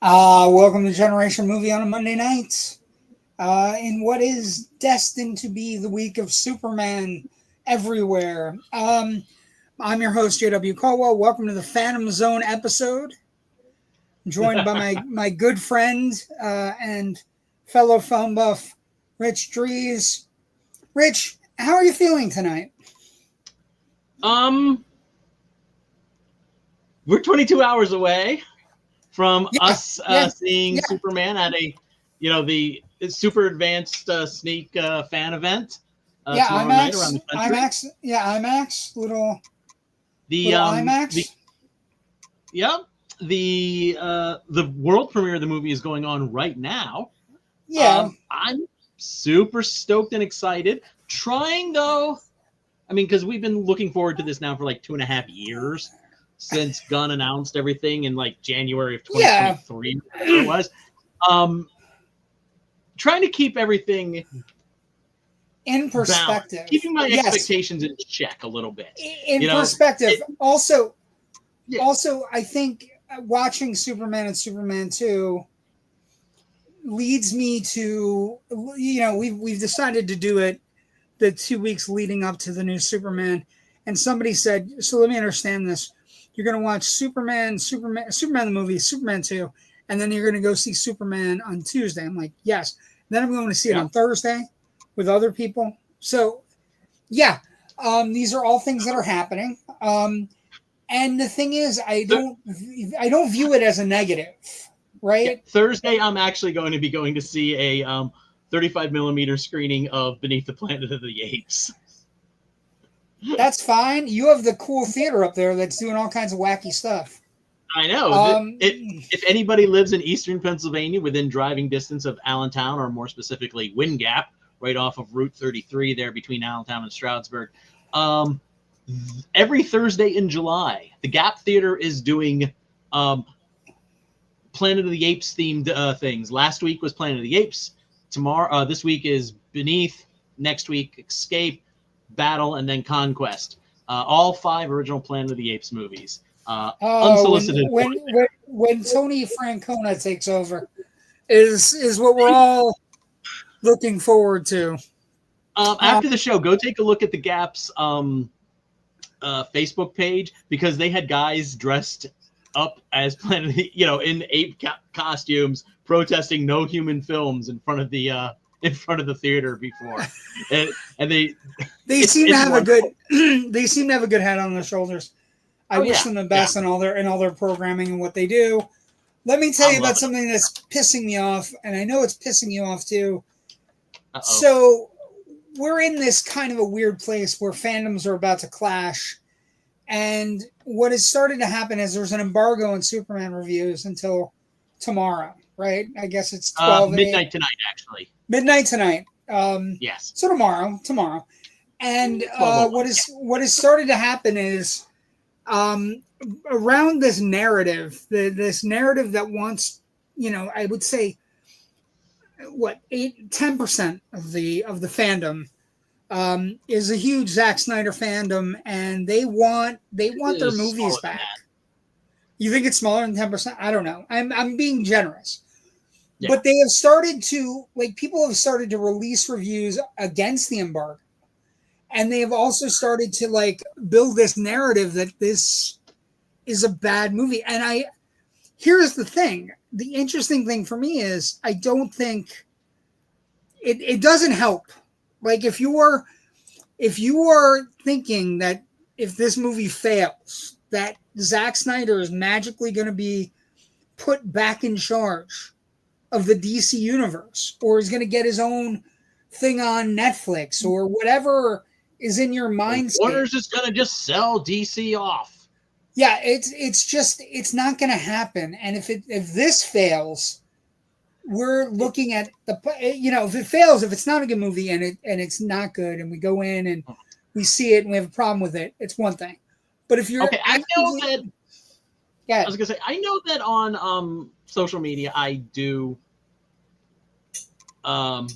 Welcome to Generation Movie on a Monday night. In what is destined to be the week of Superman everywhere. I'm your host, JW Colwell. Welcome to the Phantom Zone episode. I'm joined by my good friend and fellow Filmbuff, Rich Drees. Rich, how are you feeling tonight? We're 22 hours away from us seeing Superman at the super advanced sneak fan event tomorrow night around the country. IMAX, little IMAX. The world premiere of the movie is going on right now. I'm super stoked and excited. Trying though, because we've been looking forward to this now for like 2.5 years. Since Gunn announced everything in like January of 2023, whatever it was. Trying to keep everything in perspective, balanced, keeping my expectations in check a little bit. In perspective. Also, I think watching Superman and Superman 2 leads me to, we've decided to do it the 2 weeks leading up to the new Superman. And somebody said, so let me understand this. You're going to watch Superman the movie, Superman 2, and then you're going to go see Superman on Tuesday. I'm like, yes. Then I'm going to see it on Thursday with other people. So, these are all things that are happening. And the thing is, I don't view it as a negative, right? Yeah, Thursday, I'm actually going to see a 35 millimeter screening of Beneath the Planet of the Apes. That's fine. You have the cool theater up there that's doing all kinds of wacky stuff. I know. If anybody lives in eastern Pennsylvania within driving distance of Allentown, or more specifically Wind Gap, right off of Route 33 there between Allentown and Stroudsburg, every Thursday in July, the Gap Theater is doing Planet of the Apes themed things. Last week was Planet of the Apes. This week is Beneath. Next week, Escape, Battle, and then Conquest. All 5 original Planet of the Apes movies. Unsolicited. When Tony Francona takes over is what we're all looking forward to. After the show, go take a look at the Gap's Facebook page, because they had guys dressed up as Planet, in ape costumes, protesting no human films in front of the theater before, and they seem to have a good head on their shoulders. I wish them the best in all their programming and what they do. Let me tell you about something that's pissing me off, and I know it's pissing you off too. So we're in this kind of a weird place where fandoms are about to clash, and what has started to happen is there's an embargo on Superman reviews until tomorrow, right? I guess it's 12 midnight tonight, actually. Midnight tonight. Yes. So tomorrow, and what has started to happen is around this narrative, this narrative that wants, I would say, 10% of the fandom is a huge Zack Snyder fandom, and they want their movies back. You think it's smaller than 10%? I don't know. I'm being generous. Yeah. But they have started to, people have started to release reviews against the embargo. And they have also started to, build this narrative that this is a bad movie. And here's the thing. The interesting thing for me is I don't think it doesn't help. If you are thinking that if this movie fails, that Zack Snyder is magically going to be put back in charge of the DC universe, or is going to get his own thing on Netflix, or whatever is in your mindset. Warner's is going to just sell DC off. Yeah, it's not going to happen. And if this fails, we're looking at if it fails, if it's not a good movie and it's not good, and we go in and we see it and we have a problem with it, it's one thing. But if you're I was going to say, I know that on social media, I do kind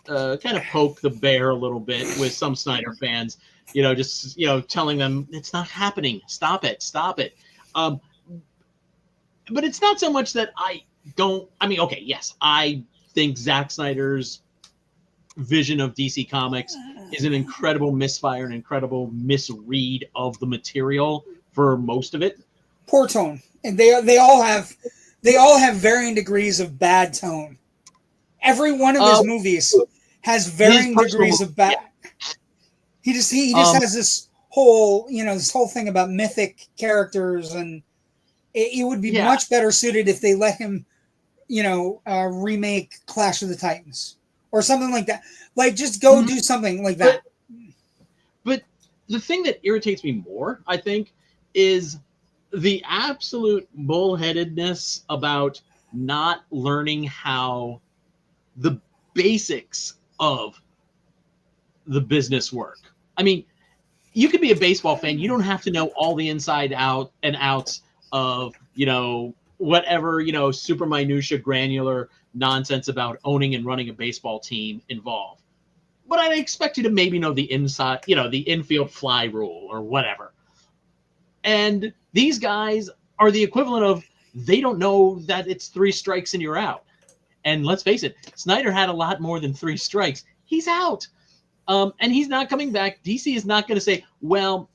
of poke the bear a little bit with some Snyder fans, telling them it's not happening. Stop it. but it's not so much that I don't. I mean, okay, yes, I think Zack Snyder's vision of DC Comics is an incredible misfire, an incredible misread of the material for most of it. Poor tone, and they all have varying degrees of bad tone. Every one of his movies has varying degrees of bad. Yeah. He just has this whole thing about mythic characters, and it would be much better suited if they let him, remake Clash of the Titans or something like that. Like, just go do something like that. But the thing that irritates me more, I think, is the absolute bullheadedness about not learning how the basics of the business work. I mean, you could be a baseball fan. You don't have to know all the inside out and outs of, whatever, super minutia, granular nonsense about owning and running a baseball team involved. But I'd expect you to maybe know the inside, the infield fly rule or whatever. And these guys are the equivalent of, they don't know that it's 3 strikes and you're out. And let's face it, Snyder had a lot more than 3 strikes. He's out. And he's not coming back. DC is not going to say, well,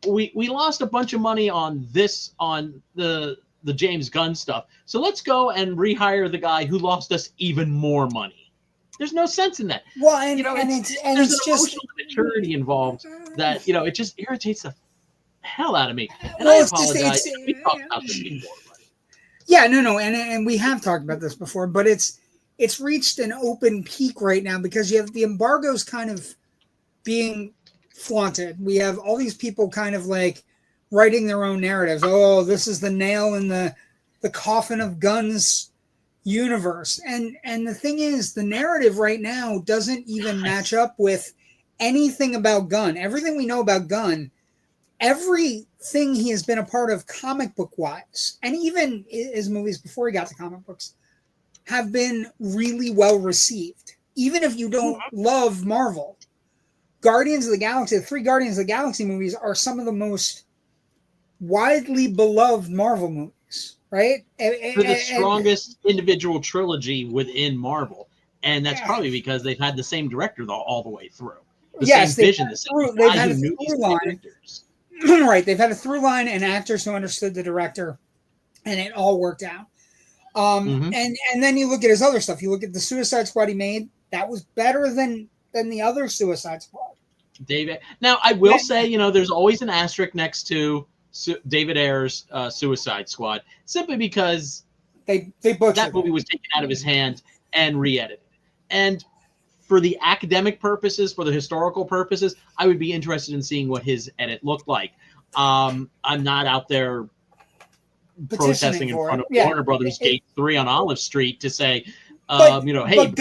we lost a bunch of money on the James Gunn stuff, so let's go and rehire the guy who lost us even more money. There's no sense in that. Well, and there's an emotional maturity involved that it just irritates the hell out of me. And I apologize. We talked about this before. Yeah, no, and we have talked about this before, but it's reached an open peak right now because you have the embargoes kind of being flaunted. We have all these people kind of like writing their own narratives. Oh, this is the nail in the coffin of Gunn's universe. And the thing is, the narrative right now doesn't even match up with anything about Gunn. Everything we know about Gunn, everything he has been a part of comic book wise, and even his movies before he got to comic books, have been really well received. Even if you don't love Marvel, Guardians of the Galaxy, the 3 Guardians of the Galaxy movies are some of the most widely beloved Marvel movies, right? They're the strongest individual trilogy within Marvel. And that's probably because they've had the same director all the way through. The same vision, the same they've had a through line. Right, they've had a through line and actors who understood the director, and it all worked out. And then you look at his other stuff. You look at the Suicide Squad he made. That was better than the other Suicide Squad. David. Now, I will say, there's always an asterisk next to David Ayer's Suicide Squad, simply because they butchered that movie was taken out of his hands and re-edited. And for the academic purposes, for the historical purposes, I would be interested in seeing what his edit looked like. I'm not out there protesting in front of Warner Brothers Gate 3 on Olive Street to say, hey,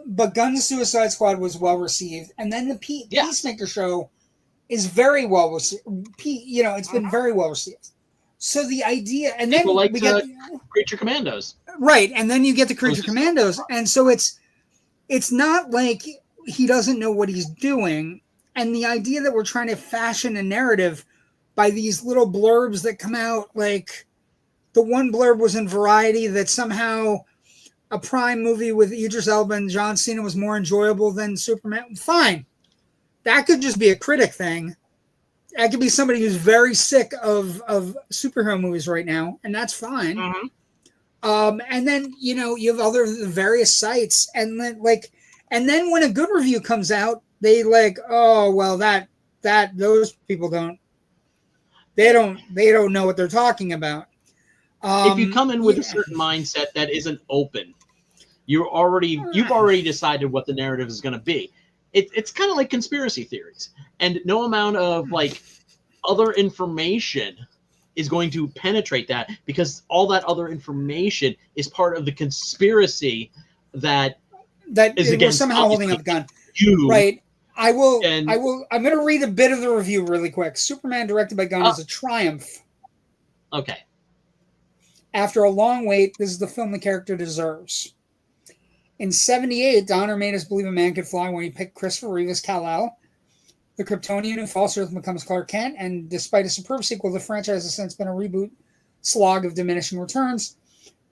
but Gunn's Suicide Squad was well received, and then the Peacemaker show is very well received. It's been very well received. So the idea, and then we get Creature Commandos, right? And then you get the Creature Commandos, and so it's not like he doesn't know what he's doing. And the idea that we're trying to fashion a narrative by these little blurbs that come out, like the one blurb was in Variety that somehow a Prime movie with Idris Elba and John Cena was more enjoyable than Superman. Fine. That could just be a critic thing. That could be somebody who's very sick of superhero movies right now, and that's fine. And then, you have other various sites, and then when a good review comes out, they those people don't know what they're talking about. If you come in with a certain mindset that isn't open, you've already decided what the narrative is going to be. It's kind of like conspiracy theories, and no amount of other information is going to penetrate that, because all that other information is part of the conspiracy that is against somehow holding up Gunn. Right. I'm going to read a bit of the review really quick. Superman directed by Gunn is a triumph. Okay. After a long wait, this is the film the character deserves. In 1978, Donner made us believe a man could fly when he picked Christopher Reeve as Kal-El, the Kryptonian who falls to Earth and becomes Clark Kent, and despite a superb sequel, the franchise has since been a reboot slog of diminishing returns.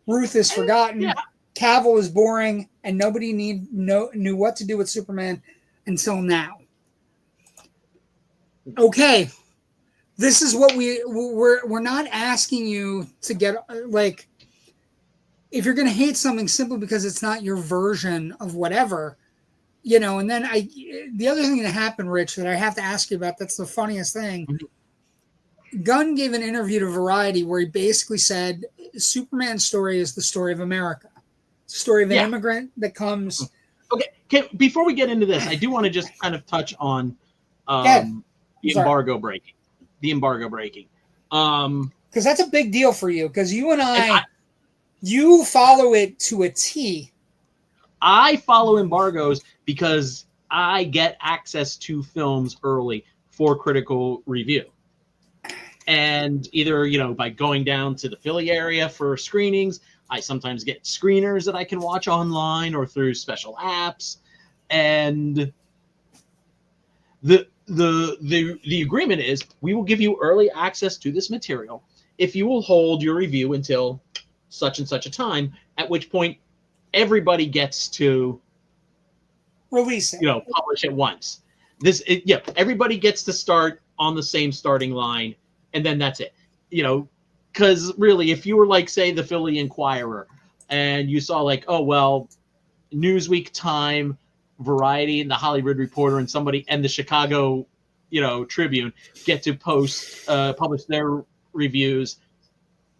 Ruth is forgotten. Yeah. Cavill is boring, and nobody knew what to do with Superman until now. Okay, this is what we're not asking you to get like. If you're going to hate something simply because it's not your version of whatever, and then the other thing that happened, Rich, that I have to ask you about, that's the funniest thing. Mm-hmm. Gunn gave an interview to Variety where he basically said Superman's story is the story of America. It's the story of an immigrant that comes. Okay, before we get into this, I do want to just kind of touch on the embargo breaking. The embargo breaking. Because that's a big deal for you, because you and I you follow it to a T. I follow embargoes because I get access to films early for critical review. And either, by going down to the Philly area for screenings, I sometimes get screeners that I can watch online or through special apps. And the agreement is we will give you early access to this material if you will hold your review until such and such a time, at which point everybody gets to release it, publish at once. Everybody gets to start on the same starting line, and then that's it. Because really, if you were like, say, the Philly Inquirer, and you saw like, oh well, Newsweek, Time, Variety, and the Hollywood Reporter, and somebody, and the Chicago, Tribune get to publish their reviews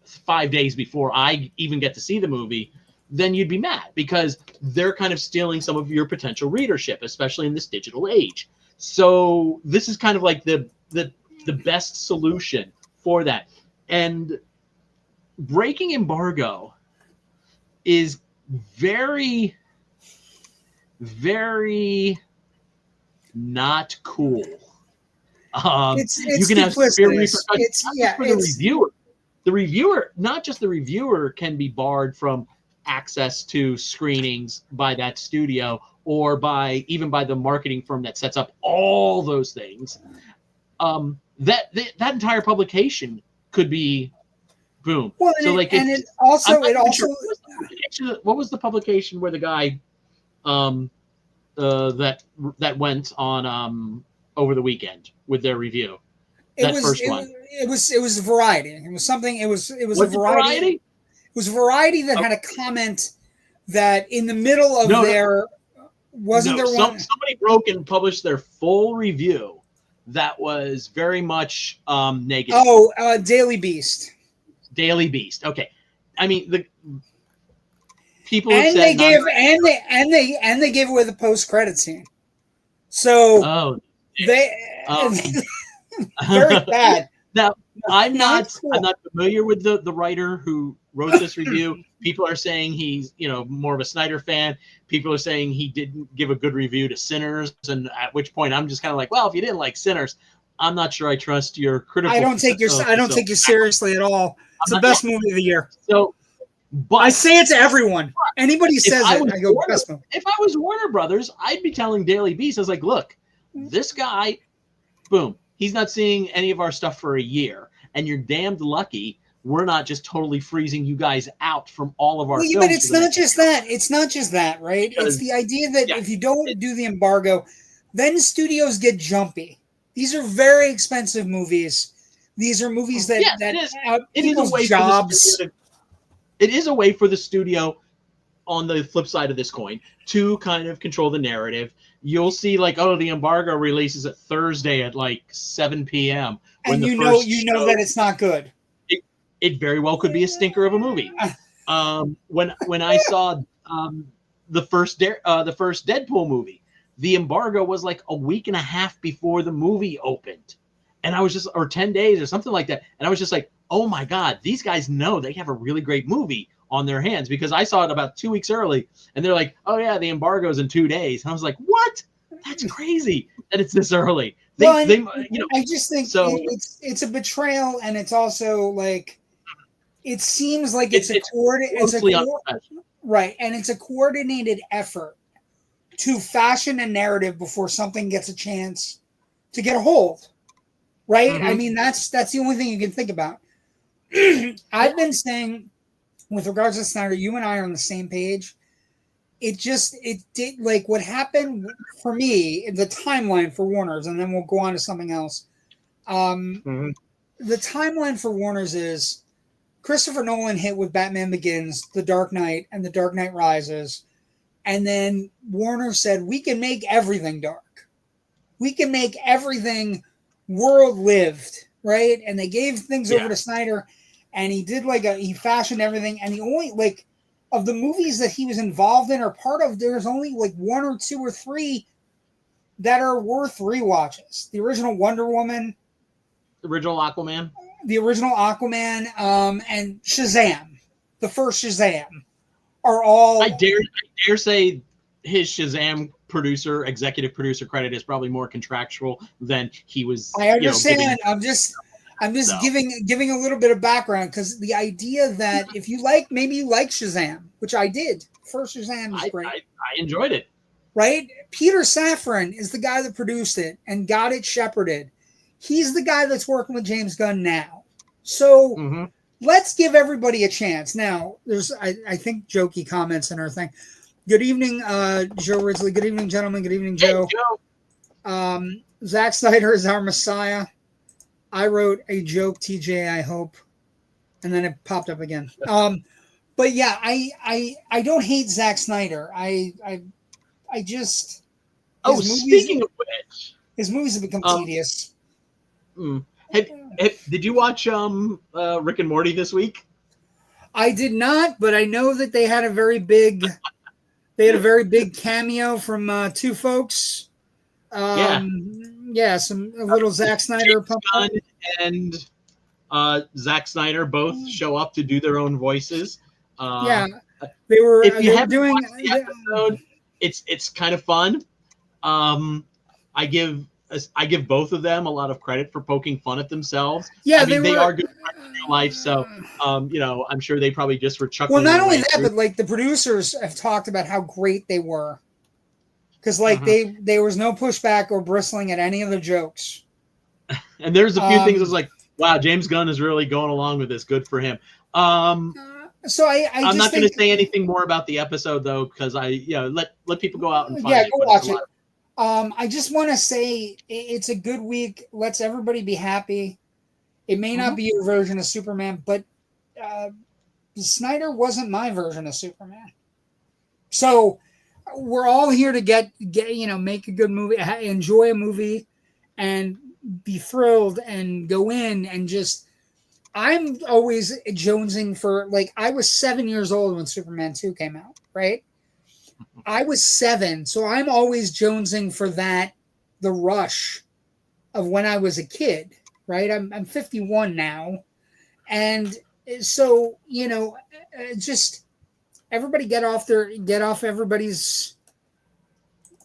5 days before I even get to see the movie, then you'd be mad because they're kind of stealing some of your potential readership, especially in this digital age. So this is kind of like the best solution for that. And breaking embargo is very, very not cool. It's you can have severe repercussions for the reviewer. The reviewer, not just the reviewer, can be barred from access to screenings by that studio or even by the marketing firm that sets up all those things. That entire publication could be boom. Well, so what was the publication where the guy that went on over the weekend with their review? It was Variety. It was something. It was a Variety. It was Variety that had a comment that in the middle of somebody broke and published their full review that was very much negative. Daily Beast. Daily Beast. Okay, I mean the people they gave away the post-credit scene. So very bad. Now, I'm not familiar with the writer who wrote this review. People are saying he's, more of a Snyder fan. People are saying he didn't give a good review to Sinners, and at which point I'm just kind of like, well, if you didn't like Sinners, I'm not sure I trust your critical. I don't take you seriously at all. It's the best movie of the year. So, but I say it to everyone. Anybody says it, I go, best movie. If I was Warner Brothers, I'd be telling Daily Beast, I was like, look, this guy, boom. He's not seeing any of our stuff for a year, and you're damned lucky we're not just totally freezing you guys out from all of our films. But it's not just that. It's not just that, right? It's the idea that if you don't do the embargo, then studios get jumpy. These are very expensive movies. These are movies that it is a way jobs. It is a way for the studio, on the flip side of this coin, to kind of control the narrative. You'll see the embargo releases at Thursday at 7 p.m. And you know that it's not good. It very well could be a stinker of a movie. When I saw the first Deadpool movie, the embargo was a week and a half before the movie opened, and I was just, or 10 days or something like that, and I was just like, oh my god, these guys know they have a really great movie on their hands, because I saw it about 2 weeks early, and they're like, oh yeah, the embargo's in 2 days. And I was like, what? That's crazy that it's this early. I just think it's a betrayal, and it's also it seems like it's a coordinated effort to fashion a narrative before something gets a chance to get a hold. Right? Mm-hmm. I mean, that's the only thing you can think about. I've been saying, with regards to Snyder, you and I are on the same page. It did, like, what happened for me, the timeline for Warner's, and then we'll go on to something else. The timeline for Warner's is Christopher Nolan hit with Batman Begins, The Dark Knight, and The Dark Knight Rises. And then Warner said, we can make everything dark. We can make everything world-lived, right? And they gave things over to Snyder, and he did, like, he fashioned everything. And the only, like, of the movies that he was involved in or part of, there's only, like, 1 or 2 or 3 that are worth rewatches. The original Wonder Woman. The original Aquaman. And Shazam. The first Shazam. Are all... I dare say his Shazam executive producer credit is probably more contractual than he was. I understand. I'm just giving a little bit of background, because the idea that if you maybe you like Shazam, which I did. First Shazam is great. I enjoyed it. Right? Peter Safran is the guy that produced it and got it shepherded. He's the guy that's working with James Gunn now. So let's give everybody a chance. Now, there's, I think, jokey comments in our thing. Good evening, Joe Ridley. Good evening, gentlemen. Good evening, Joe. Hey, Joe. Zack Snyder is our Messiah. I wrote a joke, TJ, I hope. And then it popped up again. But yeah, I don't hate Zack Snyder. I just... speaking of which... His movies have become tedious. Did you watch Rick and Morty this week? I did not, but I know that they had a very big cameo from 2 folks. Some a little Zack Snyder Gunn and Zack Snyder both show up to do their own voices. They were. If you haven't watched the episode, it's kind of fun. I give both of them a lot of credit for poking fun at themselves. Yeah, I mean, they are good in real life, so I'm sure they probably just were chuckling. Well, not only that, but like the producers have talked about how great they were, because like there was no pushback or bristling at any of the jokes. And there's a few things that's like, wow, James Gunn is really going along with this. Good for him. So I'm not going to say anything more about the episode though, because let people go out and find it. Go watch it. I just want to say it's a good week. Let's everybody be happy. It may not be your version of Superman, but Snyder wasn't my version of Superman. So we're all here to get make a good movie, enjoy a movie, and be thrilled and go in and just. I'm always jonesing for, like, I was 7 years old when Superman 2 came out, right? I was 7, so I'm always jonesing for the rush of when I was a kid, right? I'm 51 now. And so, just everybody get off everybody's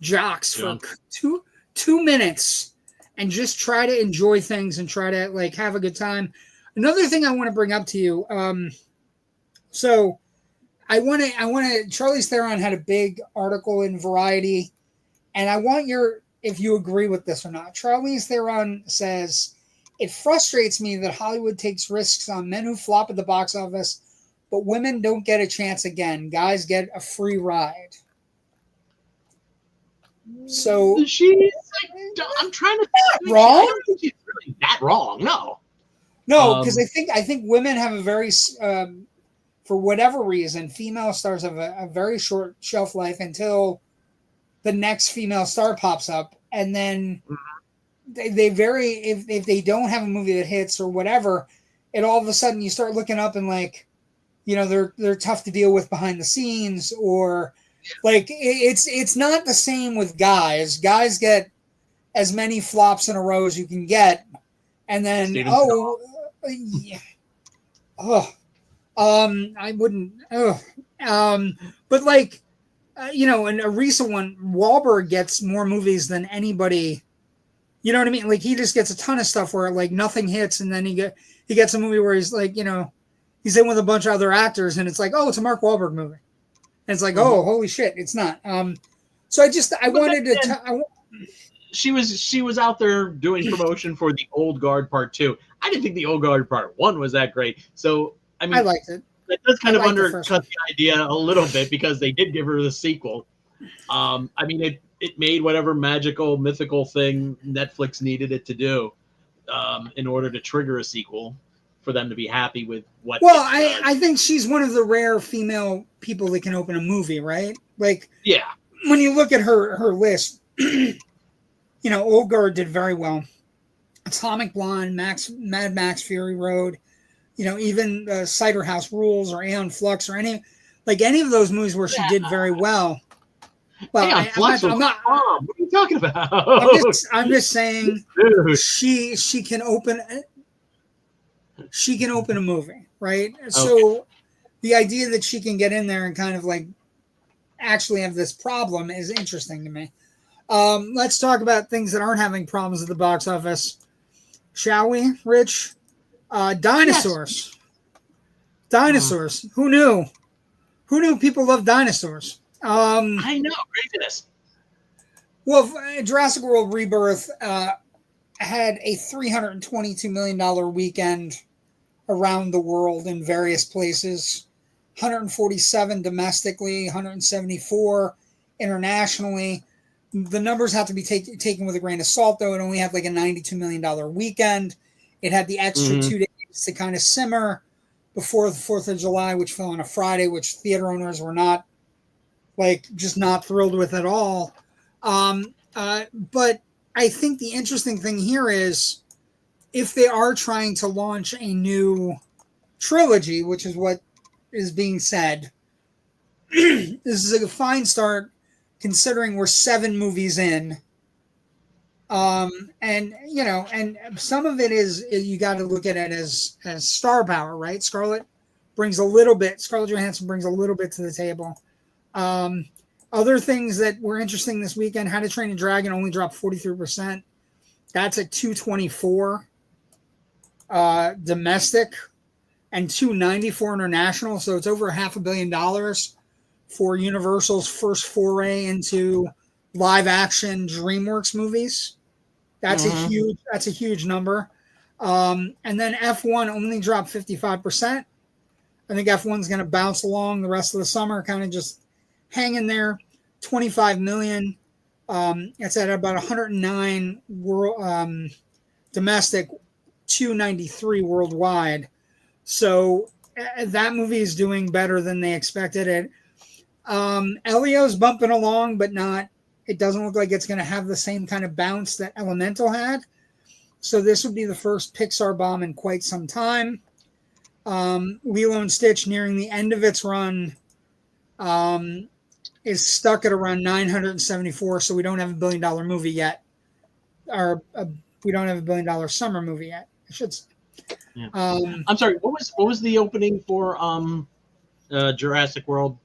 jocks for 2 minutes and just try to enjoy things and try to, like, have a good time. Another thing I want to bring up to you. So I want to, Charlize Theron had a big article in Variety, and I want if you agree with this or not. Charlize Theron says, it frustrates me that Hollywood takes risks on men who flop at the box office, but women don't get a chance again. Guys get a free ride. So I'm trying to think wrong. I don't think she's really that wrong. No, because I think women have a very, for whatever reason, female stars have a very short shelf life until the next female star pops up, and then if they don't have a movie that hits or whatever, and all of a sudden you start looking up and like, they're tough to deal with behind the scenes, or like it's not the same with guys. Guys get as many flops in a row as you can get. And then, I wouldn't, but like, in a recent one, Wahlberg gets more movies than anybody, you know what I mean? Like, he just gets a ton of stuff where like nothing hits, and then he gets a movie where he's like, he's in with a bunch of other actors, and it's like, oh, it's a Mark Wahlberg movie. And it's like, oh, holy shit, it's not. So I wanted to, she was out there doing promotion for the Old Guard Part 2. I didn't think the Old Guard Part 1 was that great. So I mean, I liked it. That does kind of undercut the idea a little bit because they did give her the sequel. I mean, it made whatever magical, mythical thing Netflix needed it to do in order to trigger a sequel for them to be happy with what. Well, I think she's one of the rare female people that can open a movie, right? Like, yeah. When you look at her list, Old Guard did very well. Atomic Blonde, Mad Max Fury Road, even Cider House Rules or Aeon Flux or any of those movies where she did very well. Well, Aeon Flux I'm not. What are you talking about? I'm just saying she can open a movie, right? Okay. So the idea that she can get in there and kind of actually have this problem is interesting to me. Let's talk about things that aren't having problems at the box office. Shall we, Rich? Dinosaurs. Yes. Dinosaurs. Who knew? Who knew people love dinosaurs? I know. Craziness. Well, Jurassic World Rebirth had a $322 million weekend around the world in various places. 147 domestically, 174 internationally. The numbers have to be taken with a grain of salt, though. It only had a $92 million weekend. It had the extra 2 days to kind of simmer before the 4th of July, which fell on a Friday, which theater owners were not, just not thrilled with at all. But I think the interesting thing here is if they are trying to launch a new trilogy, which is what is being said, this is a fine start considering we're 7 movies in. And some of it is you got to look at it as star power, right? Scarlett Johansson brings a little bit to the table. Other things that were interesting this weekend, How to Train a Dragon only dropped 43%. That's at 224 domestic and 294 international. So it's over $500 million for Universal's first foray into live action DreamWorks movies. That's a huge number. And then F1 only dropped 55%. I think F1's going to bounce along the rest of the summer, kind of just hang in there. 25 million. It's at about 109 world domestic, 293 worldwide. So that movie is doing better than they expected it. Elio's bumping along, but not. It doesn't look like it's going to have the same kind of bounce that Elemental had. So this would be the first Pixar bomb in quite some time. Lilo and Stitch, nearing the end of its run, is stuck at around 974. So we don't have $1 billion movie yet, or we don't have $1 billion summer movie yet. I should say. Yeah. I'm sorry. What was the opening for Jurassic World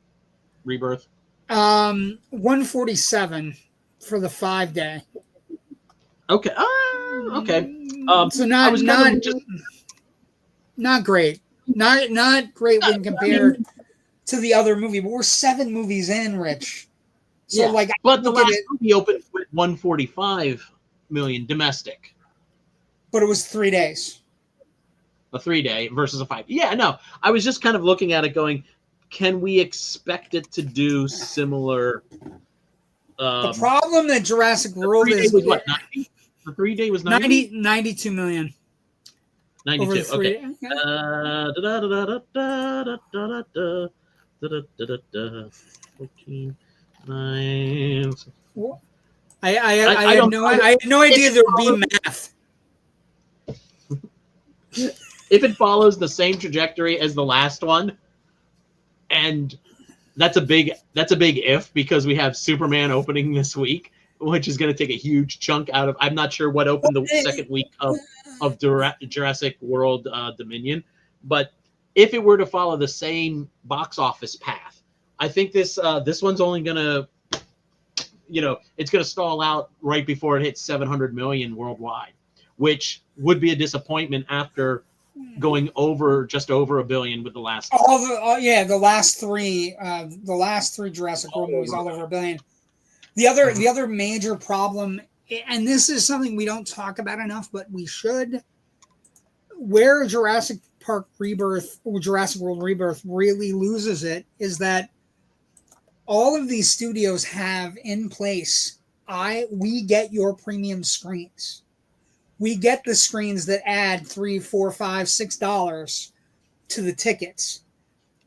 Rebirth? 147 for the 5-day. Okay. Okay. So not great. Not great when compared to the other movie. But we're 7 movies in, Rich. So but the last movie opened with 145 million domestic. But it was 3 days. A 3-day versus a 5. Yeah, no. I was just kind of looking at it going, can we expect it to do similar? The problem that Jurassic World is was what, 90? The 3-day was 92 million. 92. Okay. 14, 9. I had no idea there would be math. If it follows the same trajectory as the last one, and that's a big if, because we have Superman opening this week, which is going to take a huge chunk out of. I'm not sure what opened the second week of Jurassic World Dominion, but if it were to follow the same box office path, I think this one's only going to, it's going to stall out right before it hits 700 million worldwide, which would be a disappointment after going just over $1 billion with the last. The last three Jurassic World movies all over $1 billion. The other major problem and this is something we don't talk about enough, but we should. Where Jurassic Park Rebirth or Jurassic World Rebirth really loses it is that all of these studios have in place, we get your premium screens. We get the screens that add $3, $4, $5, $6 to the tickets.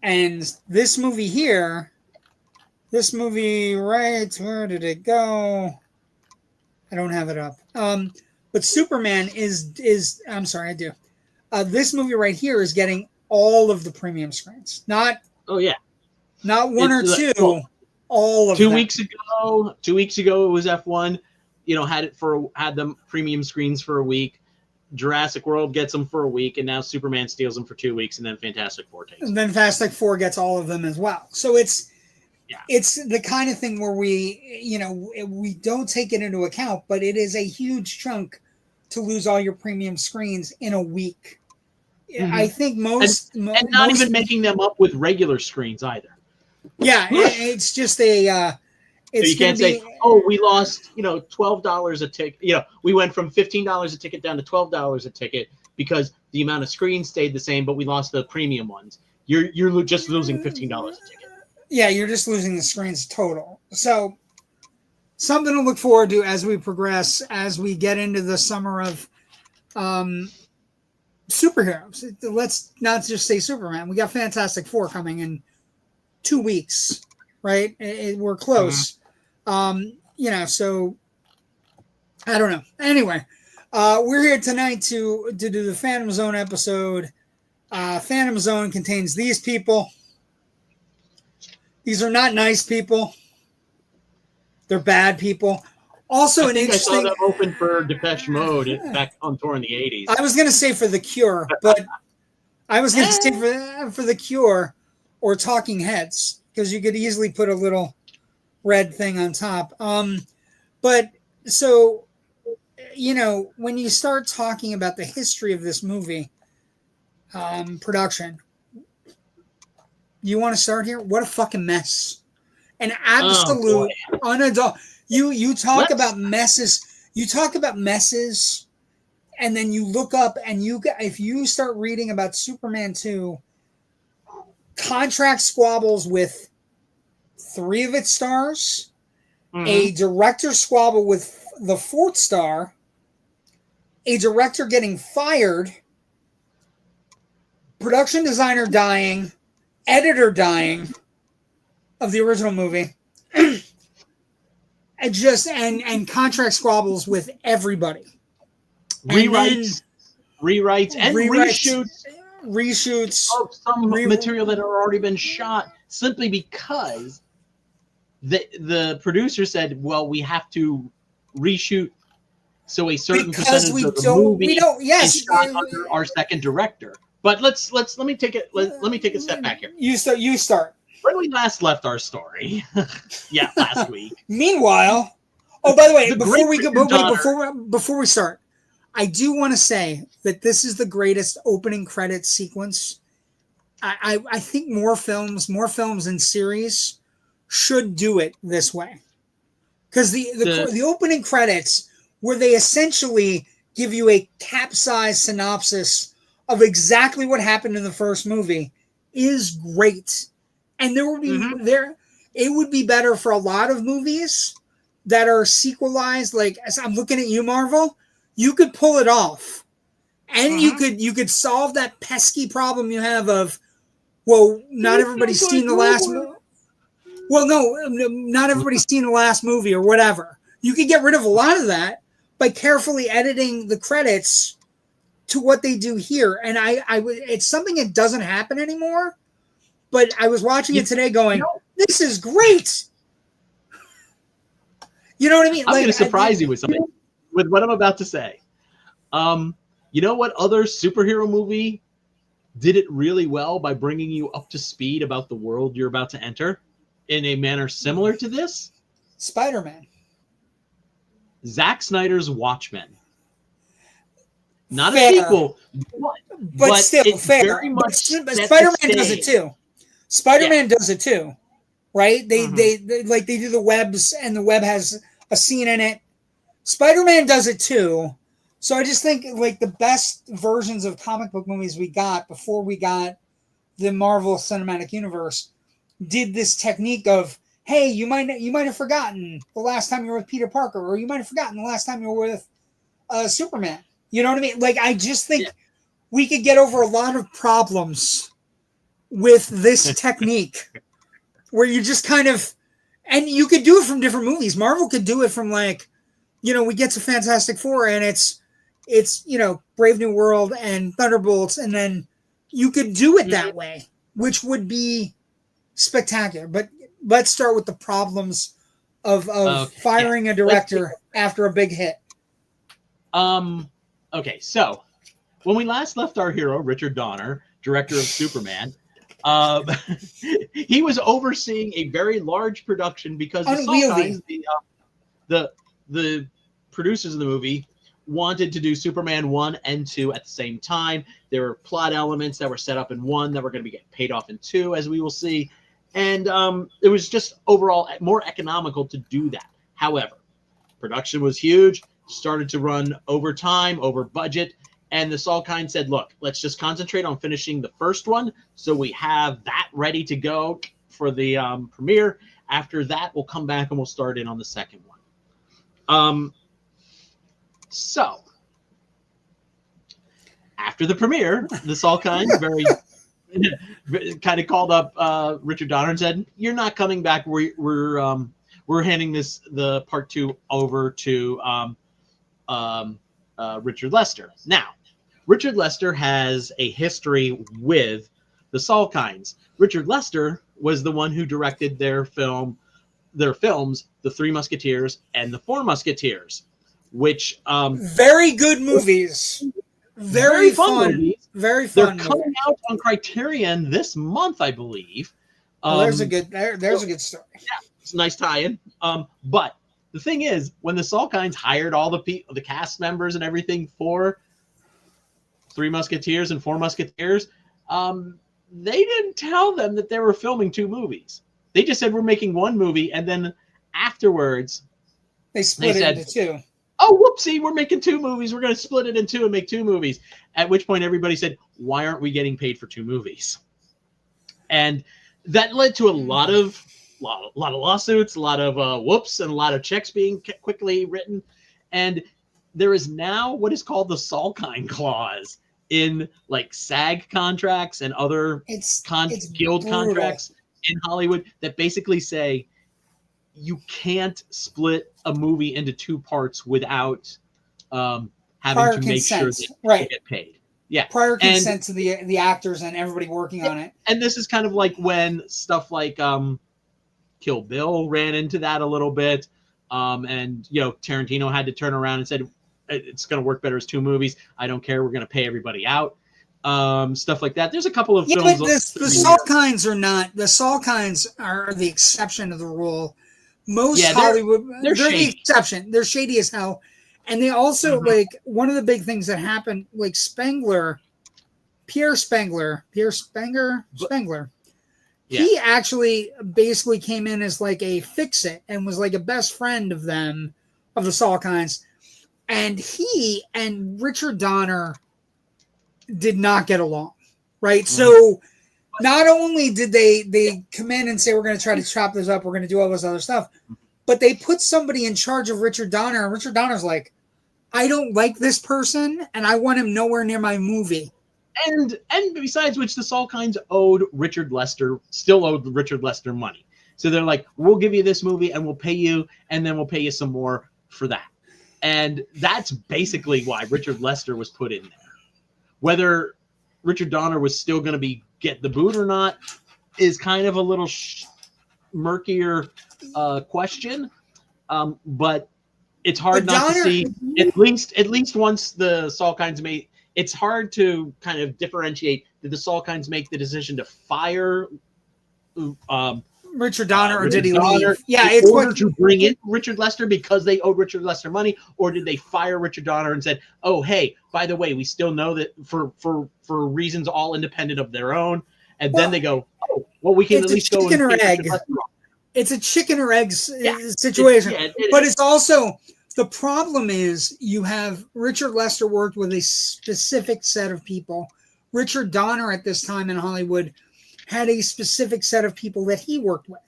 And this movie here, right, where did it go? I don't have it up. But Superman I'm sorry, I do. This movie right here is getting all of the premium screens. Not one or two, all of them. 2 weeks ago it was F1, had them premium screens for a week. Jurassic World gets them for a week, and now Superman steals them for 2 weeks, and then Fantastic Four takes them. And then Fantastic Four gets all of them as well. So it's the kind of thing where we don't take it into account, but it is a huge chunk to lose all your premium screens in a week. Mm-hmm. I think and not even making them up with regular screens either. Yeah, it's just a. So you can't say, we lost, $12 a ticket. We went from $15 a ticket down to $12 a ticket because the amount of screens stayed the same, but we lost the premium ones. You're just losing $15 a ticket. Yeah, you're just losing the screens total. So something to look forward to as we progress, as we get into the summer of superheroes. Let's not just say Superman. We got Fantastic Four coming in 2 weeks, right? We're close. So I don't know. Anyway, we're here tonight to do the Phantom Zone episode. Phantom Zone contains these people. These are not nice people. They're bad people. Also, I saw them open for Depeche Mode back on tour in the 80s. I was going to say for The Cure, but I was going to say for The Cure or Talking Heads, because you could easily put a little red thing on top. But so, when you start talking about the history of this movie, production, you want to start here? What a fucking mess. An absolute unadult. You talk about messes. You talk about messes, and then you look up and if you start reading about Superman 2, contract squabbles with 3 of its stars, a director squabble with the 4th star, a director getting fired, production designer dying, editor dying of the original movie, and contract squabbles with everybody, rewrites and reshoots of some material that had already been shot, simply because the producer said, well, we have to reshoot so a certain percentage of the movie is shot under our second director. But let me take a step back here. You start. When we last left our story, last week. Meanwhile, by the way, before we start, I do want to say that this is the greatest opening credits sequence. I think more films and series should do it this way, because the opening credits, where they essentially give you a capsized synopsis of exactly what happened in the first movie, is great. And there would be it would be better for a lot of movies that are sequelized. Like, as I'm looking at you, Marvel, you could pull it off, and you could solve that pesky problem you have of, well, not everybody's seen the last movie. Well, no, not everybody's seen the last movie or whatever. You could get rid of a lot of that by carefully editing the credits to what they do here. And it's something that doesn't happen anymore. But I was watching it today going, this is great. You know what I mean? I'm going to surprise you with something, with what I'm about to say. You know what other superhero movie did it really well by bringing you up to speed about the world you're about to enter in a manner similar to this? Spider-Man. Zack Snyder's Watchmen. Not a sequel, but still fair. Very much Spider-Man does it too. Spider-Man does it too, right? They do the webs, and the web has a scene in it Spider-Man does it too. So I just think like the best versions of comic book movies we got before we got the Marvel Cinematic Universe did this technique of, hey, you might have forgotten the last time you were with Peter Parker, or you might have forgotten the last time you were with Superman. You know what I mean? Like, I just think we could get over a lot of problems with this technique where you just kind of, and you could do it from different movies. Marvel could do it from like, we get to Fantastic Four and it's Brave New World and Thunderbolts, and then you could do it that way, which would be spectacular. But let's start with the problems of firing a director after a big hit. Okay, so when we last left our hero, Richard Donner, director of Superman, he was overseeing a very large production because the producers of the movie wanted to do Superman 1 and 2 at the same time. There were plot elements that were set up in 1 that were going to be getting paid off in 2, as we will see. And it was just overall more economical to do that. However, production was huge, started to run over time, over budget, and the Salkind said, look, let's just concentrate on finishing the first one so we have that ready to go for the premiere. After that, we'll come back and we'll start in on the second one. So, after the premiere, the Salkind very kind of called up Richard Donner and said, "You're not coming back. We're handing the part 2 over to Richard Lester." Now, Richard Lester has a history with the Salkinds. Richard Lester was the one who directed their films, The Three Musketeers and The Four Musketeers, which very good movies. Very fun movies. Very fun. They're coming out on Criterion this month, I believe. There's a good story. Yeah, it's a nice tie-in. But the thing is, when the Salkinds hired all the cast members and everything for Three Musketeers and Four Musketeers, they didn't tell them that they were filming 2 movies. They just said, we're making 1 movie, and then afterwards they split it into 2. Oh, whoopsie, we're making 2 movies. We're going to split it in 2 and make 2 movies. At which point everybody said, why aren't we getting paid for 2 movies? And that led to a lot of lawsuits, a lot of whoops, and a lot of checks being quickly written. And there is now what is called the Salkind clause in like SAG contracts and other guild contracts in Hollywood that basically say you can't split a movie into 2 parts without having prior to consent. make sure that you get paid. Yeah, prior consent to the actors and everybody working on it. And this is kind of like when stuff like Kill Bill ran into that a little bit, and Tarantino had to turn around and said it's going to work better as 2 movies. I don't care. We're going to pay everybody out. Stuff like that. There's a couple of films. But the Salkinds are not. The Salkinds are the exception of the rule. Most Hollywood, they're the exception. They're shady as hell. And they also, like, one of the big things that happened, like Pierre Spengler. Yeah. He actually basically came in as like a fix-it and was like a best friend of the Salkinds. And he and Richard Donner did not get along, right? So not only did they come in and say, we're going to try to chop this up, we're going to do all this other stuff, but they put somebody in charge of Richard Donner, and Richard Donner's like, I don't like this person, and I want him nowhere near my movie. And besides which, the Salkinds still owed Richard Lester money. So they're like, we'll give you this movie, and we'll pay you, and then we'll pay you some more for that. And that's basically why Richard Lester was put in there. Whether Richard Donner was still going to get the boot or not is kind of a little murkier question. But it's hard to see. At least once the Salkinds made, it's hard to kind of differentiate. Did the Salkinds make the decision to fire Richard Donner, or did he leave? Yeah, it's order to bring in Richard Lester because they owed Richard Lester money, or did they fire Richard Donner and said, "Oh, hey, by the way, we still know that for reasons all independent of their own," and then they go, "Oh, well, we can at least go and egg." It's a chicken or egg situation, but it's also The problem is you have Richard Lester worked with a specific set of people. Richard Donner at this time in Hollywood had a specific set of people that he worked with.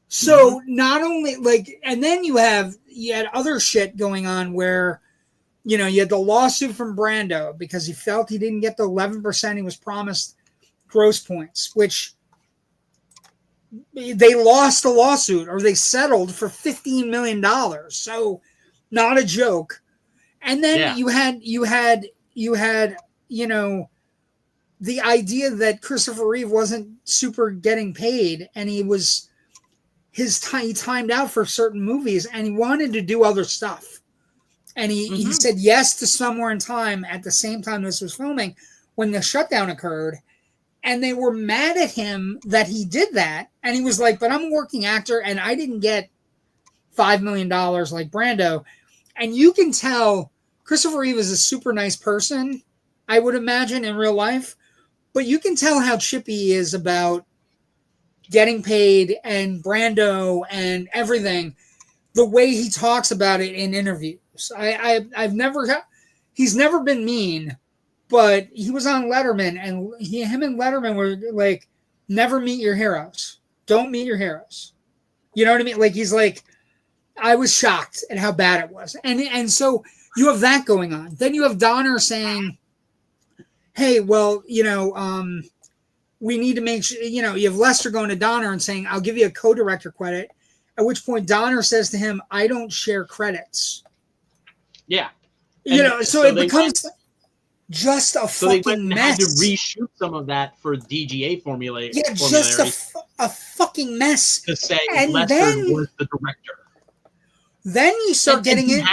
So not only and then you had other shit going on where, you had the lawsuit from Brando because he felt he didn't get the 11% he was promised gross points, which they lost the lawsuit or they settled for $15 million. So not a joke. And then you had the idea that Christopher Reeve wasn't super getting paid, and he timed out for certain movies, and he wanted to do other stuff. And he said yes to Somewhere in Time at the same time this was filming when the shutdown occurred. And they were mad at him that he did that. And he was like, but I'm a working actor and I didn't get $5 million like Brando. And you can tell Christopher Reeve is a super nice person, I would imagine, in real life. But you can tell how chippy he is about getting paid and Brando and everything, the way he talks about it in interviews. He's never been mean, but he was on Letterman, and him and Letterman were like, never meet your heroes. Don't meet your heroes. You know what I mean? Like, he's like, I was shocked at how bad it was. And so you have that going on. Then you have Donner saying, hey, well, we need to make sure, you have Lester going to Donner and saying, I'll give you a co-director credit. At which point Donner says to him, I don't share credits. Yeah. So it becomes just a fucking mess. Had to reshoot some of that for DGA formula. Yeah, just a fucking mess. To say Lester was the director. Then you start getting it.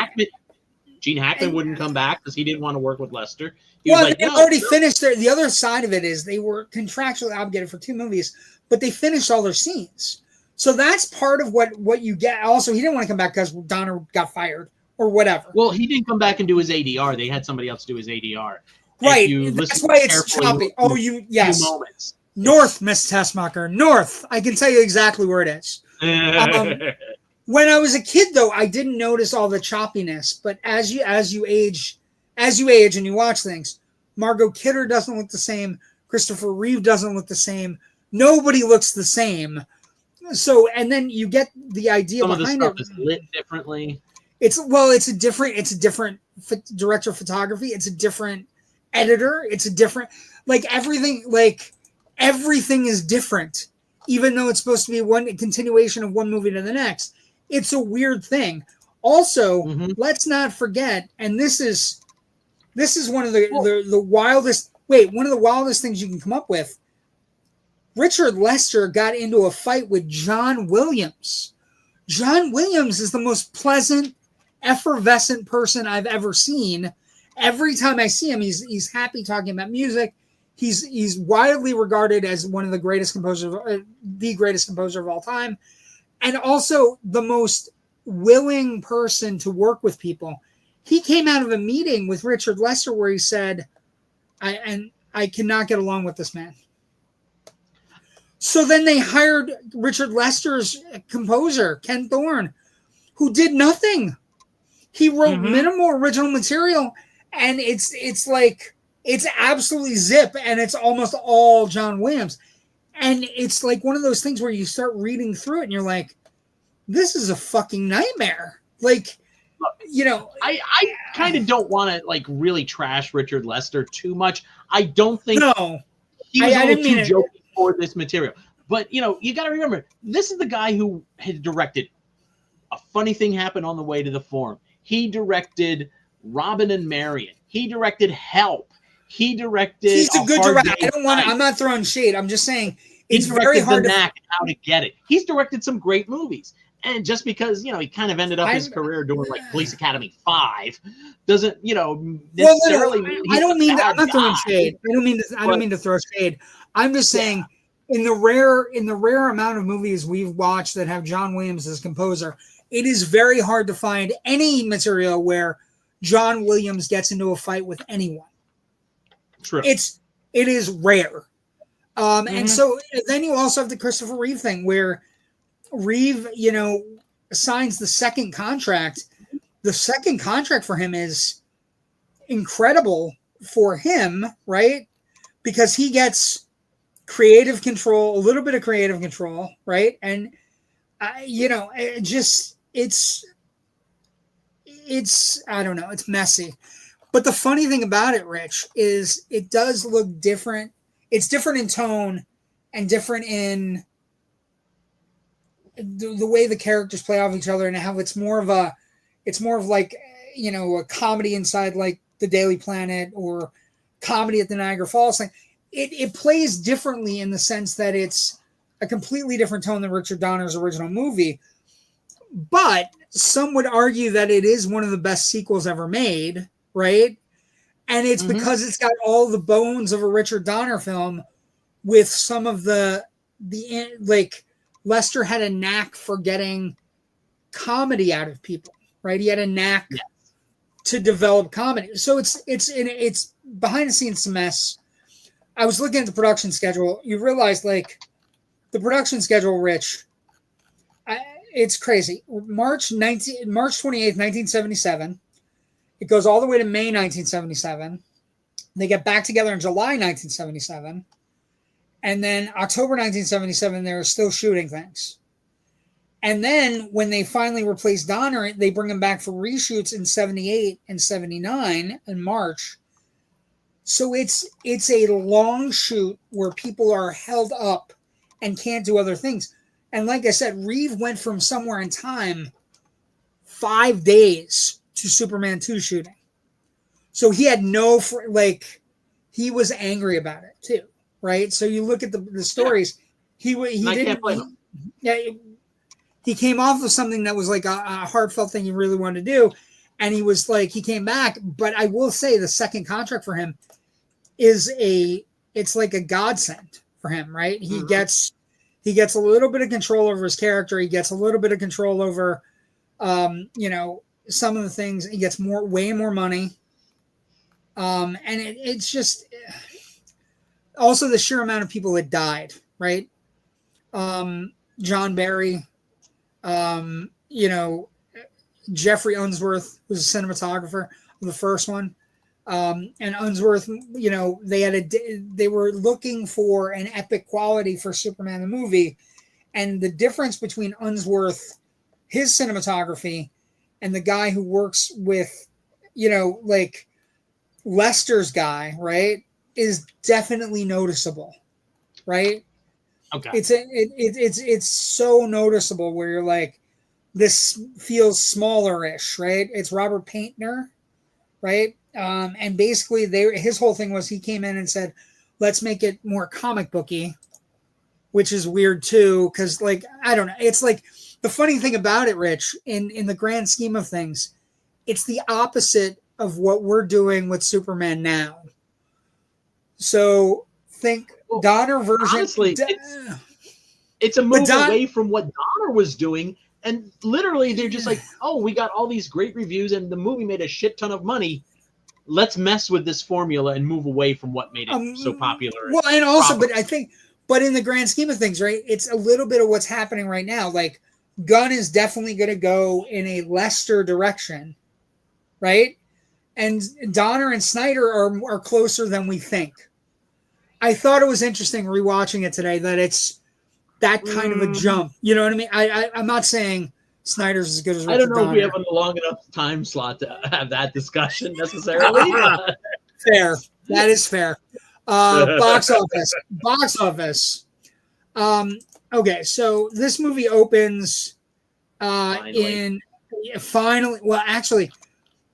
Gene Hackman wouldn't come back because he didn't want to work with Lester. They already finished the other side of it is they were contractually obligated for 2 movies, but they finished all their scenes. So that's part of what you get. Also, he didn't want to come back because Donner got fired or whatever. Well, he didn't come back and do his ADR. They had somebody else do his ADR. Right. That's why it's choppy. Oh, yes. Moments. North, Miss Tessmacher. North. I can tell you exactly where it is. When I was a kid, though, I didn't notice all the choppiness. But as you age and you watch things, Margot Kidder doesn't look the same. Christopher Reeve doesn't look the same. Nobody looks the same. So, and then you get the idea behind it. Some of the stuff is lit differently. It's a different director of photography. It's a different editor. It's a different, everything is different, even though it's supposed to be one continuation of one movie to the next. It's a weird thing. Also, let's not forget, and this is one of the wildest. Wait, one of the wildest things you can come up with. Richard Lester got into a fight with John Williams. John Williams is the most pleasant, effervescent person I've ever seen. Every time I see him, he's happy talking about music. He's widely regarded as one of the greatest composers, the greatest composer of all time, and also the most willing person to work with people. He came out of a meeting with Richard Lester where he said, I cannot get along with this man. So then they hired Richard Lester's composer, Ken Thorne, who did nothing. He wrote minimal original material, and it's absolutely zip, and it's almost all John Williams. And it's like one of those things where you start reading through it, and you're like, this is a fucking nightmare. I kind of don't want to really trash Richard Lester too much. I don't think he was a little too joking for this material. But, you got to remember, this is the guy who had directed A Funny Thing Happened on the Way to the Forum. He directed Robin and Marion. He directed Help. He directed. He's a good director. I'm not throwing shade. I'm just saying it's very hard to knack How to Get It. He's directed some great movies. And just because, he kind of ended up his career doing Police Academy 5 doesn't, necessarily mean I don't mean that. I'm not throwing shade. I don't mean to throw shade. I'm just saying in the rare amount of movies we've watched that have John Williams as composer, it is very hard to find any material where John Williams gets into a fight with anyone. True. It is rare. And so then you also have the Christopher Reeve thing where Reeve, signs the second contract. the second contract for him is incredible for him, right? Because he gets creative control, a little bit of creative control, right? And it's I don't know, it's messy. But the funny thing about it, Rich, is it does look different. It's different in tone and different in the way the characters play off each other, and how it's more of like, a comedy inside like the Daily Planet or comedy at the Niagara Falls thing. It plays differently in the sense that it's a completely different tone than Richard Donner's original movie. But some would argue that it is one of the best sequels ever made, right? And it's because it's got all the bones of a Richard Donner film with some of the like, Lester had a knack for getting comedy out of people, right? He had a knack to develop comedy. So it's behind the scenes a mess. I was looking at the production schedule. You realize, like, the production schedule, Rich, it's crazy. March 28th, 1977. It goes all the way to May 1977. They get back together in July 1977. And then October 1977, they're still shooting things. And then when they finally replace Donner, they bring him back for reshoots in 78 and 79 in March. So it's a long shoot where people are held up and can't do other things. And like I said, Reeve went from somewhere in time 5 days to Superman 2 shooting. So he had he was angry about it too, right? So you look at the stories, he didn't. He came off of something that was like a heartfelt thing he really wanted to do, and he was like, he came back. But I will say the second contract for him it's like a godsend for him, right? He gets a little bit of control over his character. He gets a little bit of control over, some of the things. He gets way more money. And it's just also the sheer amount of people that died, right? John Barry, Jeffrey Unsworth was a cinematographer of the first one. And Unsworth, they were looking for an epic quality for Superman the movie. And the difference between Unsworth, his cinematography, and the guy who works with, Lester's guy, right, is definitely noticeable, right? Okay. It's so noticeable where you're like, this feels smaller-ish, right? It's Robert Paintner, right? And basically his whole thing was he came in and said, let's make it more comic booky, which is weird too. Cause like, I don't know. It's like the funny thing about it, Rich, in the grand scheme of things, it's the opposite of what we're doing with Superman now. So think Donner version. Honestly, it's a move away from what Donner was doing. And literally they're just like, oh, we got all these great reviews and the movie made a shit ton of money. Let's mess with this formula and move away from what made it so popular. Well, and also, but in the grand scheme of things, right, it's a little bit of what's happening right now. Like, Gunn is definitely going to go in a Lester direction, right? And Donner and Snyder are closer than we think. I thought it was interesting rewatching it today that it's that kind of a jump. You know what I mean? I'm not saying Snyder's as good as Richard Donner. I don't know if we have a long enough time slot to have that discussion necessarily. Fair. That is fair. Box office. Okay, so this movie opens finally. Well, actually,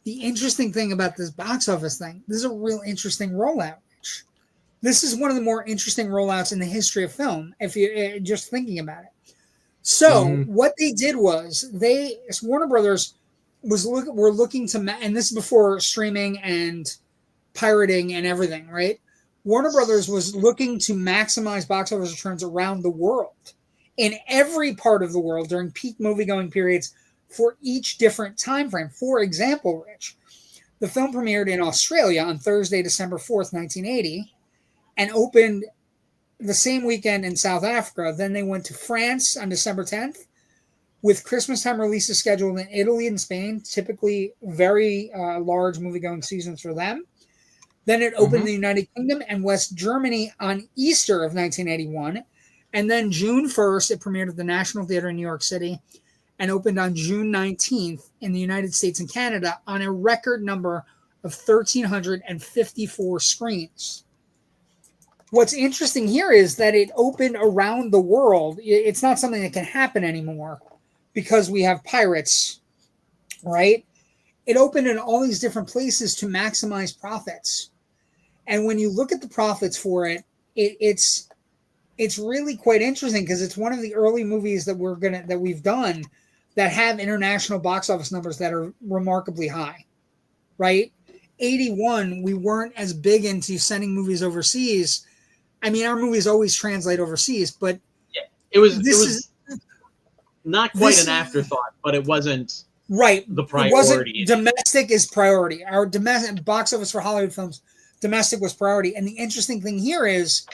the interesting thing about this box office thing, this is a real interesting rollout. This is one of the more interesting rollouts in the history of film, if you're just thinking about it. So what they did was Warner Brothers were looking to, and this is before streaming and pirating and everything, right? Warner Brothers was looking to maximize box office returns around the world, in every part of the world during peak movie-going periods for each different time frame. For example, Rich, the film premiered in Australia on Thursday, December 4th, 1980, and opened the same weekend in South Africa. Then they went to France on December 10th, with Christmas time releases scheduled in Italy and Spain, typically very large movie-going seasons for them. Then it opened in the United Kingdom and West Germany on Easter of 1981. And then June 1st, it premiered at the National Theater in New York City and opened on June 19th in the United States and Canada on a record number of 1,354 screens. What's interesting here is that it opened around the world. It's not something that can happen anymore because we have pirates, right? It opened in all these different places to maximize profits. And when you look at the profits for it, it's really quite interesting because it's one of the early movies that we've done that have international box office numbers that are remarkably high, right? 81, we weren't as big into sending movies overseas. I mean, our movies always translate overseas, but it was not quite an afterthought, but it wasn't right. The priority. It wasn't, domestic is priority. Our domestic box office for Hollywood films, domestic was priority. And the interesting thing here is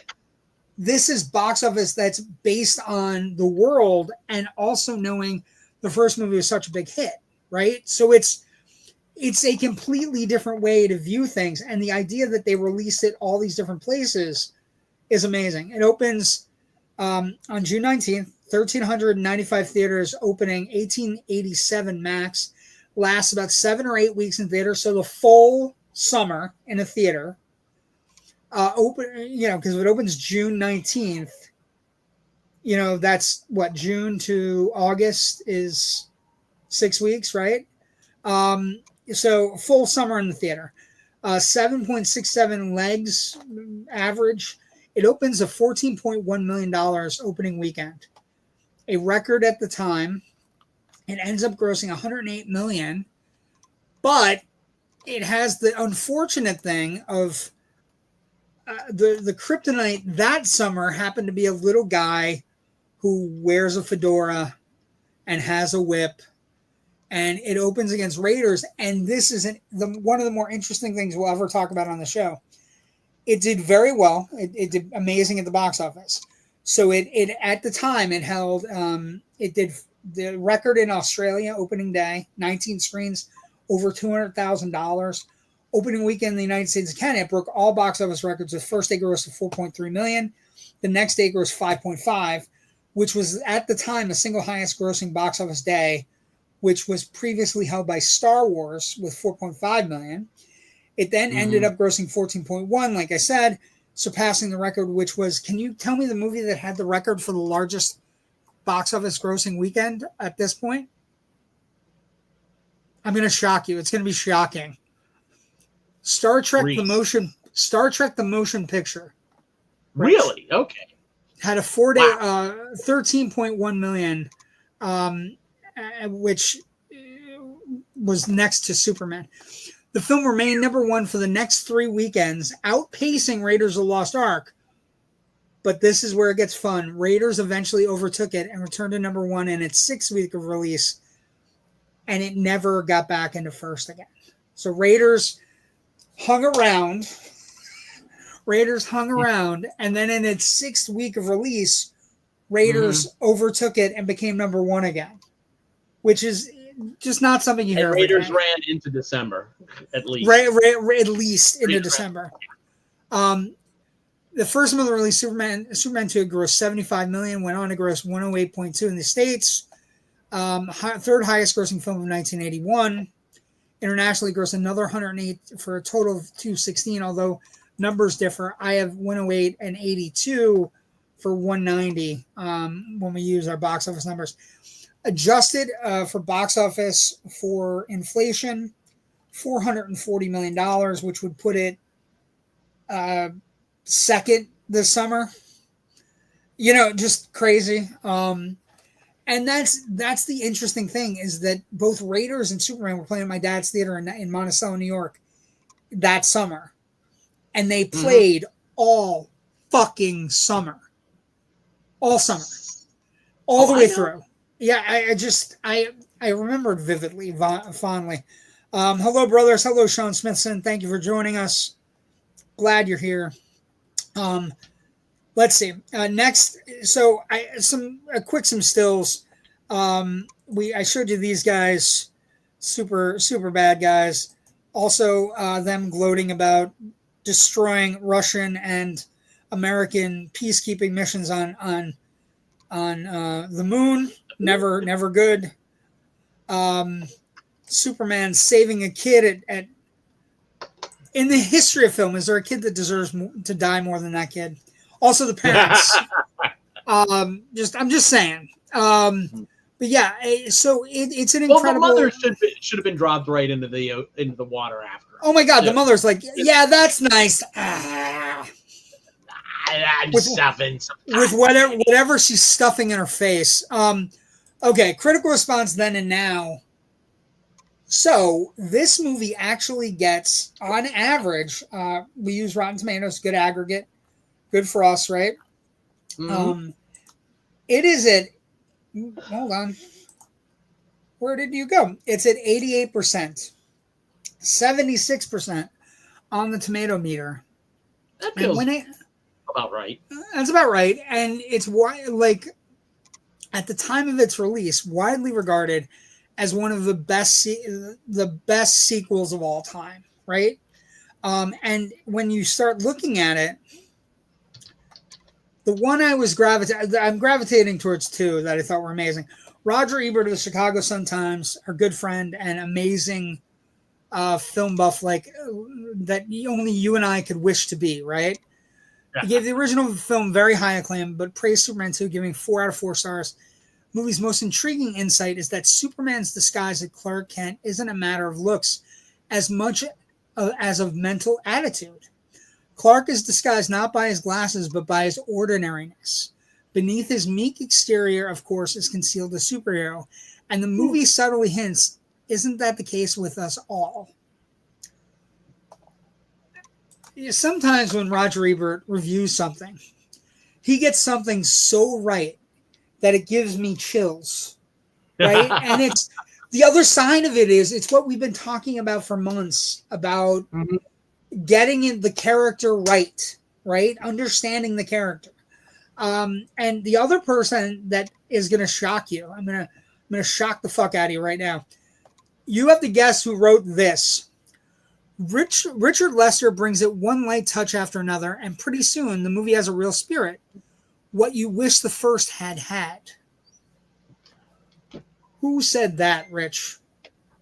this is box office that's based on the world and also knowing the first movie was such a big hit, right? So it's a completely different way to view things. And the idea that they released it all these different places is amazing. It opens on June 19th, 1,395 theaters opening, 1887 max, lasts about 7 or 8 weeks in theater. So the full summer in a theater, because it opens June 19th, that's what, June to August is 6 weeks, right? So full summer in the theater, 7.67 legs average. It opens a $14.1 million opening weekend, a record at the time. It ends up grossing $108 million, but it has the unfortunate thing of the kryptonite that summer happened to be a little guy who wears a fedora and has a whip, and it opens against Raiders. And this is one of the more interesting things we'll ever talk about on the show. It did very well. It did amazing at the box office. So it at the time it held it did the record in Australia opening day, 19 screens, over $200,000. Opening weekend in the United States and Canada, it broke all box office records. The first day grossed of $4.3 million. The next day grossed $5.5, which was at the time the single highest grossing box office day, which was previously held by Star Wars with $4.5 million. It then ended up grossing 14.1, like I said, surpassing the record, which was, can you tell me the movie that had the record for the largest box office grossing weekend at this point? I'm going to shock you. It's going to be shocking. Star Trek Drees. the motion picture. Really? Okay. Had a 4-day, 13.1 million, which was next to Superman. The film remained number one for the next 3 weekends, outpacing Raiders of the Lost Ark. But this is where it gets fun. Raiders eventually overtook it and returned to number one in its 6th week of release, and it never got back into first again. So Raiders hung around, and then in its 6th week of release, Raiders overtook it and became number one again, which is just not something you hear. Raiders ran into December, at least. At least into December. The first month of release, Superman 2 grossed $75 million, went on to gross $108.2 in the States. Third highest grossing film of 1981. Internationally grossed another 108 for a total of 216, although numbers differ. I have 108 and 82 for 190 when we use our box office numbers. Adjusted for box office for inflation, $440 million, which would put it second this summer. Just crazy. And that's the interesting thing, is that both Raiders and Superman were playing at my dad's theater in Monticello, New York that summer. And they played all fucking summer. All summer. All the way through. Yeah, I remembered vividly, fondly. Hello, brothers. Hello, Sean Smithson. Thank you for joining us. Glad you're here. Let's see. Next, so some stills. I showed you these guys, super bad guys. Also, them gloating about destroying Russian and American peacekeeping missions on the moon. Never good. Superman saving a kid at in the history of film. Is there a kid that deserves to die more than that kid? Also, the parents. I'm just saying. But yeah, so it's an incredible. Well, the mother should have been dropped right into the water after. Oh my God, the mother's like, yeah, that's nice. With whatever she's stuffing in her face. Okay, critical response then and now. So this movie actually gets, on average, we use Rotten Tomatoes, good aggregate, good for us, right? Mm-hmm. It is at, hold on, where did you go? It's at 88%, 76% on the tomato meter. That feels about right. That's about right, and it's like at the time of its release, widely regarded as one of the best sequels of all time, right? And when you start looking at it, the one I'm gravitating towards two that I thought were amazing. Roger Ebert of the Chicago Sun-Times, our good friend and amazing film buff, like that only you and I could wish to be, right? He gave the original film very high acclaim, but praised Superman 2, giving 4 out of 4 stars. The movie's most intriguing insight is that Superman's disguise as Clark Kent isn't a matter of looks as much as of mental attitude. Clark is disguised not by his glasses, but by his ordinariness. Beneath his meek exterior, of course, is concealed a superhero, and the movie subtly hints, isn't that the case with us all? Sometimes when Roger Ebert reviews something, he gets something so right that it gives me chills, right? And it's the other side of it is it's what we've been talking about for months about getting the character right? Understanding the character. And the other person that is going to shock you, I'm going to shock the fuck out of you right now. You have to guess who wrote this. Richard Lester brings it one light touch after another, and pretty soon the movie has a real spirit. What you wish the first had. Who said that, Rich?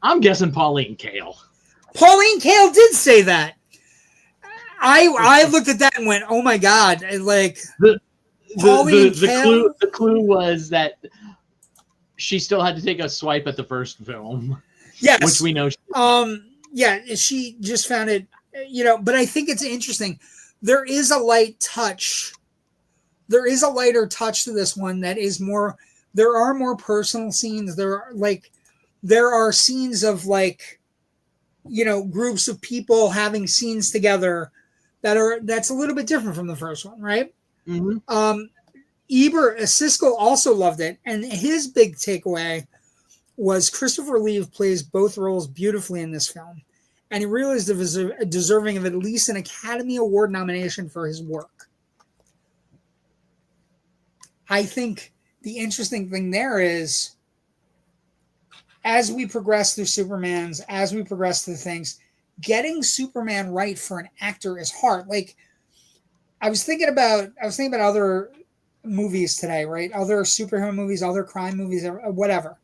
I'm guessing Pauline Kael. Pauline Kael did say that. I looked at that and went, "Oh my God!" Like the clue was that she still had to take a swipe at the first film. Yes, which we know. Yeah, she just found it, But I think it's interesting. There is a light touch. There is a lighter touch to this one that is more. There are more personal scenes. There are scenes of groups of people having scenes together that's a little bit different from the first one, right? Mm-hmm. Ebert, Siskel also loved it, and his big takeaway was Christopher Reeve plays both roles beautifully in this film, and he realized it was deserving of at least an Academy Award nomination for his work. I think the interesting thing there is, as we progress through Supermans, as we progress through things, getting Superman right for an actor is hard. Like, I was thinking about other movies today, right? Other superhero movies, other crime movies, or whatever.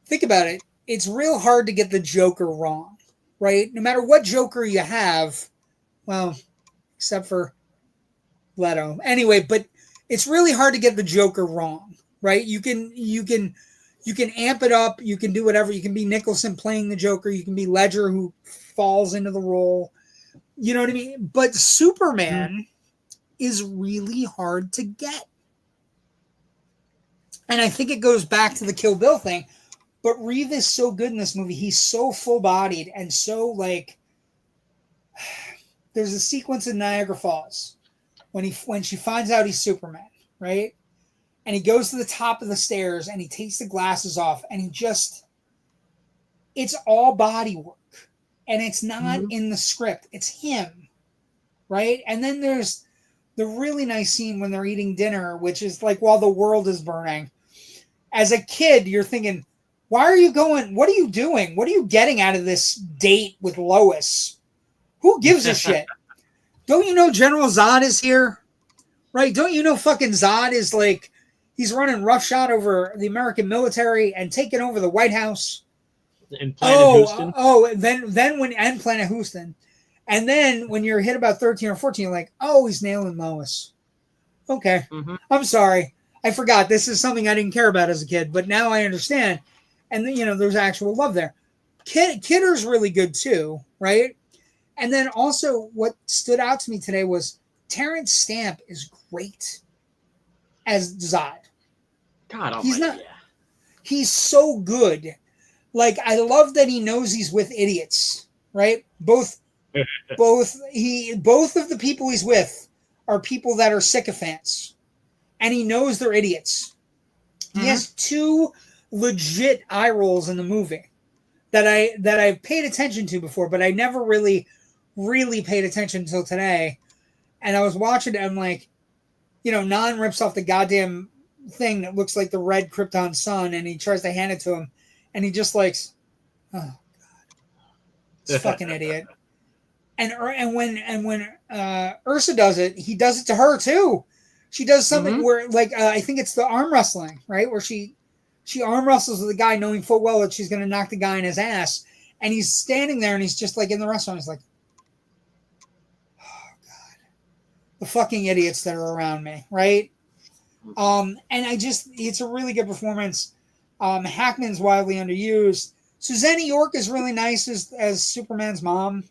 Think about it. It's real hard to get the Joker wrong, right? No matter what Joker you have, well, except for Leto. Anyway, but it's really hard to get the Joker wrong, right? You can amp it up. You can do whatever. You can be Nicholson playing the Joker. You can be Ledger who falls into the role. You know what I mean? But Superman is really hard to get. And I think it goes back to the Kill Bill thing. But Reeve is so good in this movie. He's so full-bodied and so there's a sequence in Niagara Falls when she finds out he's Superman, right? And he goes to the top of the stairs and he takes the glasses off and it's all body work. And it's not in the script. It's him, right? And then there's the really nice scene when they're eating dinner, which is while the world is burning. as a kid, you're thinking, why are you going? What are you doing? What are you getting out of this date with Lois? Who gives a shit? Don't you know General Zod is here? Right? Don't you know fucking Zod is like, he's running roughshod over the American military and taking over the White House. And Planet Houston. And Planet Houston. And then when you're hit about 13 or 14, you're like, oh, he's nailing Lois. Okay. Mm-hmm. I'm sorry. I forgot. This is something I didn't care about as a kid, but now I understand. And then, there's actual love there. Kidder's really good too, right? And then also what stood out to me today was Terrence Stamp is great as Zod. God almighty, he's not. Yeah. He's so good. Like, I love that he knows he's with idiots, right? Both of the people he's with are people that are sycophants, and he knows they're idiots. Mm-hmm. He has 2 legit eye rolls in the movie that I've paid attention to before, but I never really paid attention until today. And I was watching it, I'm like, Nan rips off the goddamn thing that looks like the red Krypton sun, and he tries to hand it to him, and he just likes, oh god, this fucking idiot. And when Ursa does it, he does it to her too. She does something where, like, I think it's the arm wrestling, right, where she arm wrestles with the guy, knowing full well that she's going to knock the guy in his ass, and he's standing there, and he's just like in the restaurant, he's like, the fucking idiots that are around me, right? And it's a really good performance. Hackman's wildly underused. Susanna York is really nice as Superman's mom,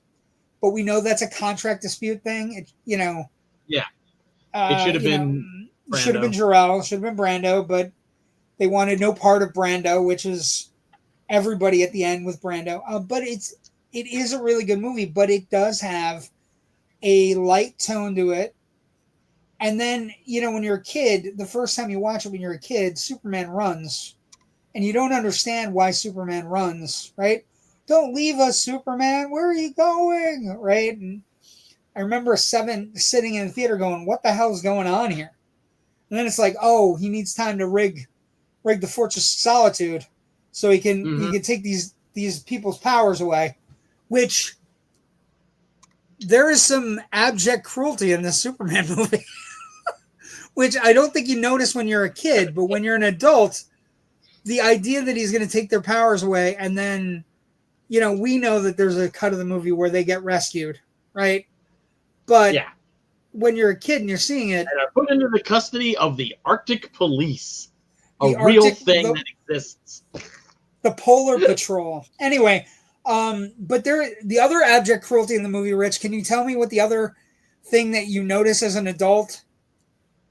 but we know that's a contract dispute thing. Yeah. It should have been Brando. Should have been Jarrell, should have been Brando, but they wanted no part of Brando, which is everybody at the end with Brando. But it is a really good movie, but it does have a light tone to it. And then, when you're a kid, the first time you watch it when you're a kid, Superman runs. And you don't understand why Superman runs, right? Don't leave us, Superman. Where are you going? Right? And I remember sitting in the theater going, what the hell is going on here? And then it's like, oh, he needs time to rig the Fortress of Solitude so he can take these people's powers away. Which, there is some abject cruelty in this Superman movie. Which I don't think you notice when you're a kid, but when you're an adult, the idea that he's going to take their powers away, and then, we know that there's a cut of the movie where they get rescued, right? But when you're a kid and you're seeing it, and are put into the custody of the Arctic Police, real thing that exists. The Polar Patrol. Anyway, but the other abject cruelty in the movie, Rich, can you tell me what the other thing that you notice as an adult?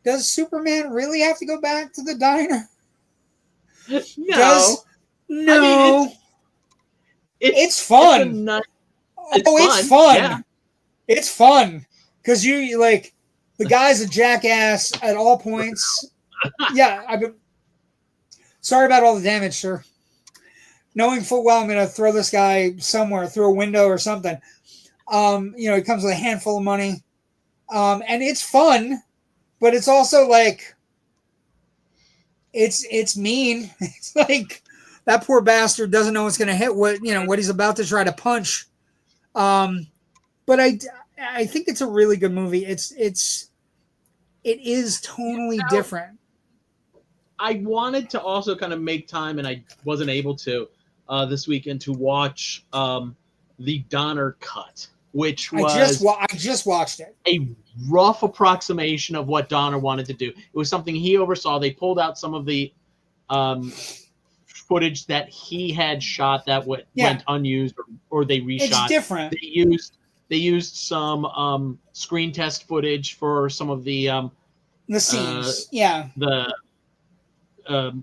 Does Superman really have to go back to the diner? No. No. I mean, it's fun. It's fun. Yeah. It's fun. Because you like, the guy's a jackass at all points. Yeah. Sorry about all the damage, sir. Knowing full well I'm going to throw this guy somewhere through a window or something. He comes with a handful of money. And it's fun. But it's also like, it's mean. It's like, that poor bastard doesn't know what's going to hit what he's about to try to punch. But I think it's a really good movie. It is tonally different. I wanted to also kind of make time, and I wasn't able to this weekend, to watch the Donner cut, which was I just watched it. A rough approximation of what Donner wanted to do. It was something he oversaw. They pulled out some of the footage that he had shot that went unused, or they reshot. It's different. They used some screen test footage for some of the scenes. The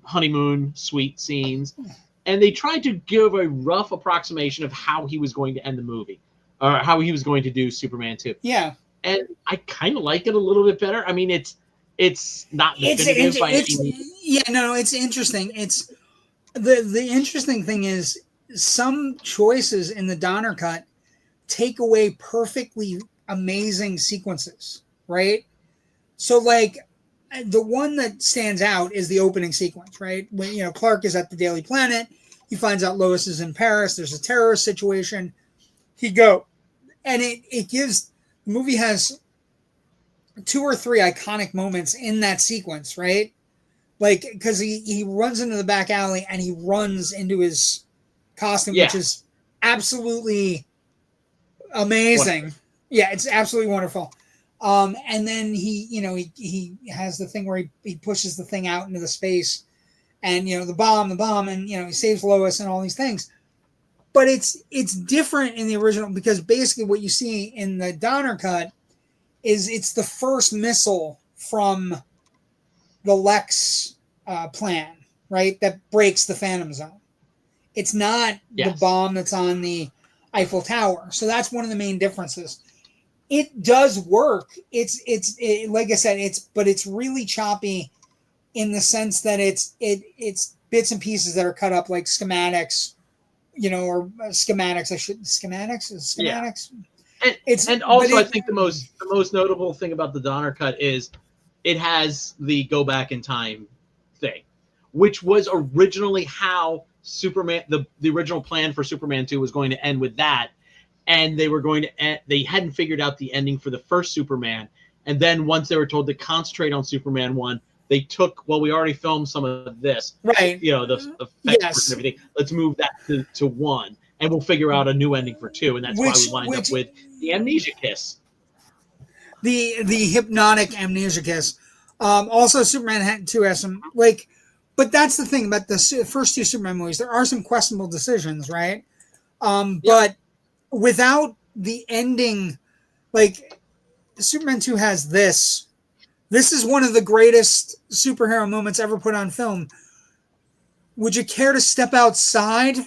honeymoon suite scenes, and they tried to give a rough approximation of how he was going to end the movie, or how he was going to do Superman 2. Yeah. And I kind of like it a little bit better. I mean, it's not definitive by any means. Yeah, no, it's interesting. It's the interesting thing is some choices in the Donner cut take away perfectly amazing sequences, right? So, like, the one that stands out is the opening sequence, right? When Clark is at the Daily Planet, he finds out Lois is in Paris. There's a terrorist situation. And it gives the movie has 2 or 3 iconic moments in that sequence, right? Like, because he runs into the back alley and he runs into his costume, which is absolutely amazing. Wonderful. Yeah, it's absolutely wonderful. And then he has the thing where he pushes the thing out into the space, and the bomb, and he saves Lois and all these things. But it's different in the original, because basically what you see in the Donner cut is it's the first missile from the Lex plan, right? That breaks the Phantom Zone. It's not the bomb that's on the Eiffel Tower. So that's one of the main differences. It does work. It's like I said, it's really choppy in the sense that it's bits and pieces that are cut up like schematics, or schematics. Schematics. Yeah. And also, I think the most notable thing about the Donner cut is it has the go back in time thing, which was originally how Superman, the original plan for Superman 2 was going to end with that. And they were going to they hadn't figured out the ending for the first Superman. And then once they were told to concentrate on Superman 1, they took, we already filmed some of this. Right. The effects and everything. Let's move that to 1. And we'll figure out a new ending for 2. And that's why we wind up with the amnesia kiss. The hypnotic amnesia kiss. Also, Superman 2 has some, but that's the thing about the first 2 Superman movies. There are some questionable decisions, right? But without the ending, Superman 2 has this. This is one of the greatest superhero moments ever put on film. Would you care to step outside?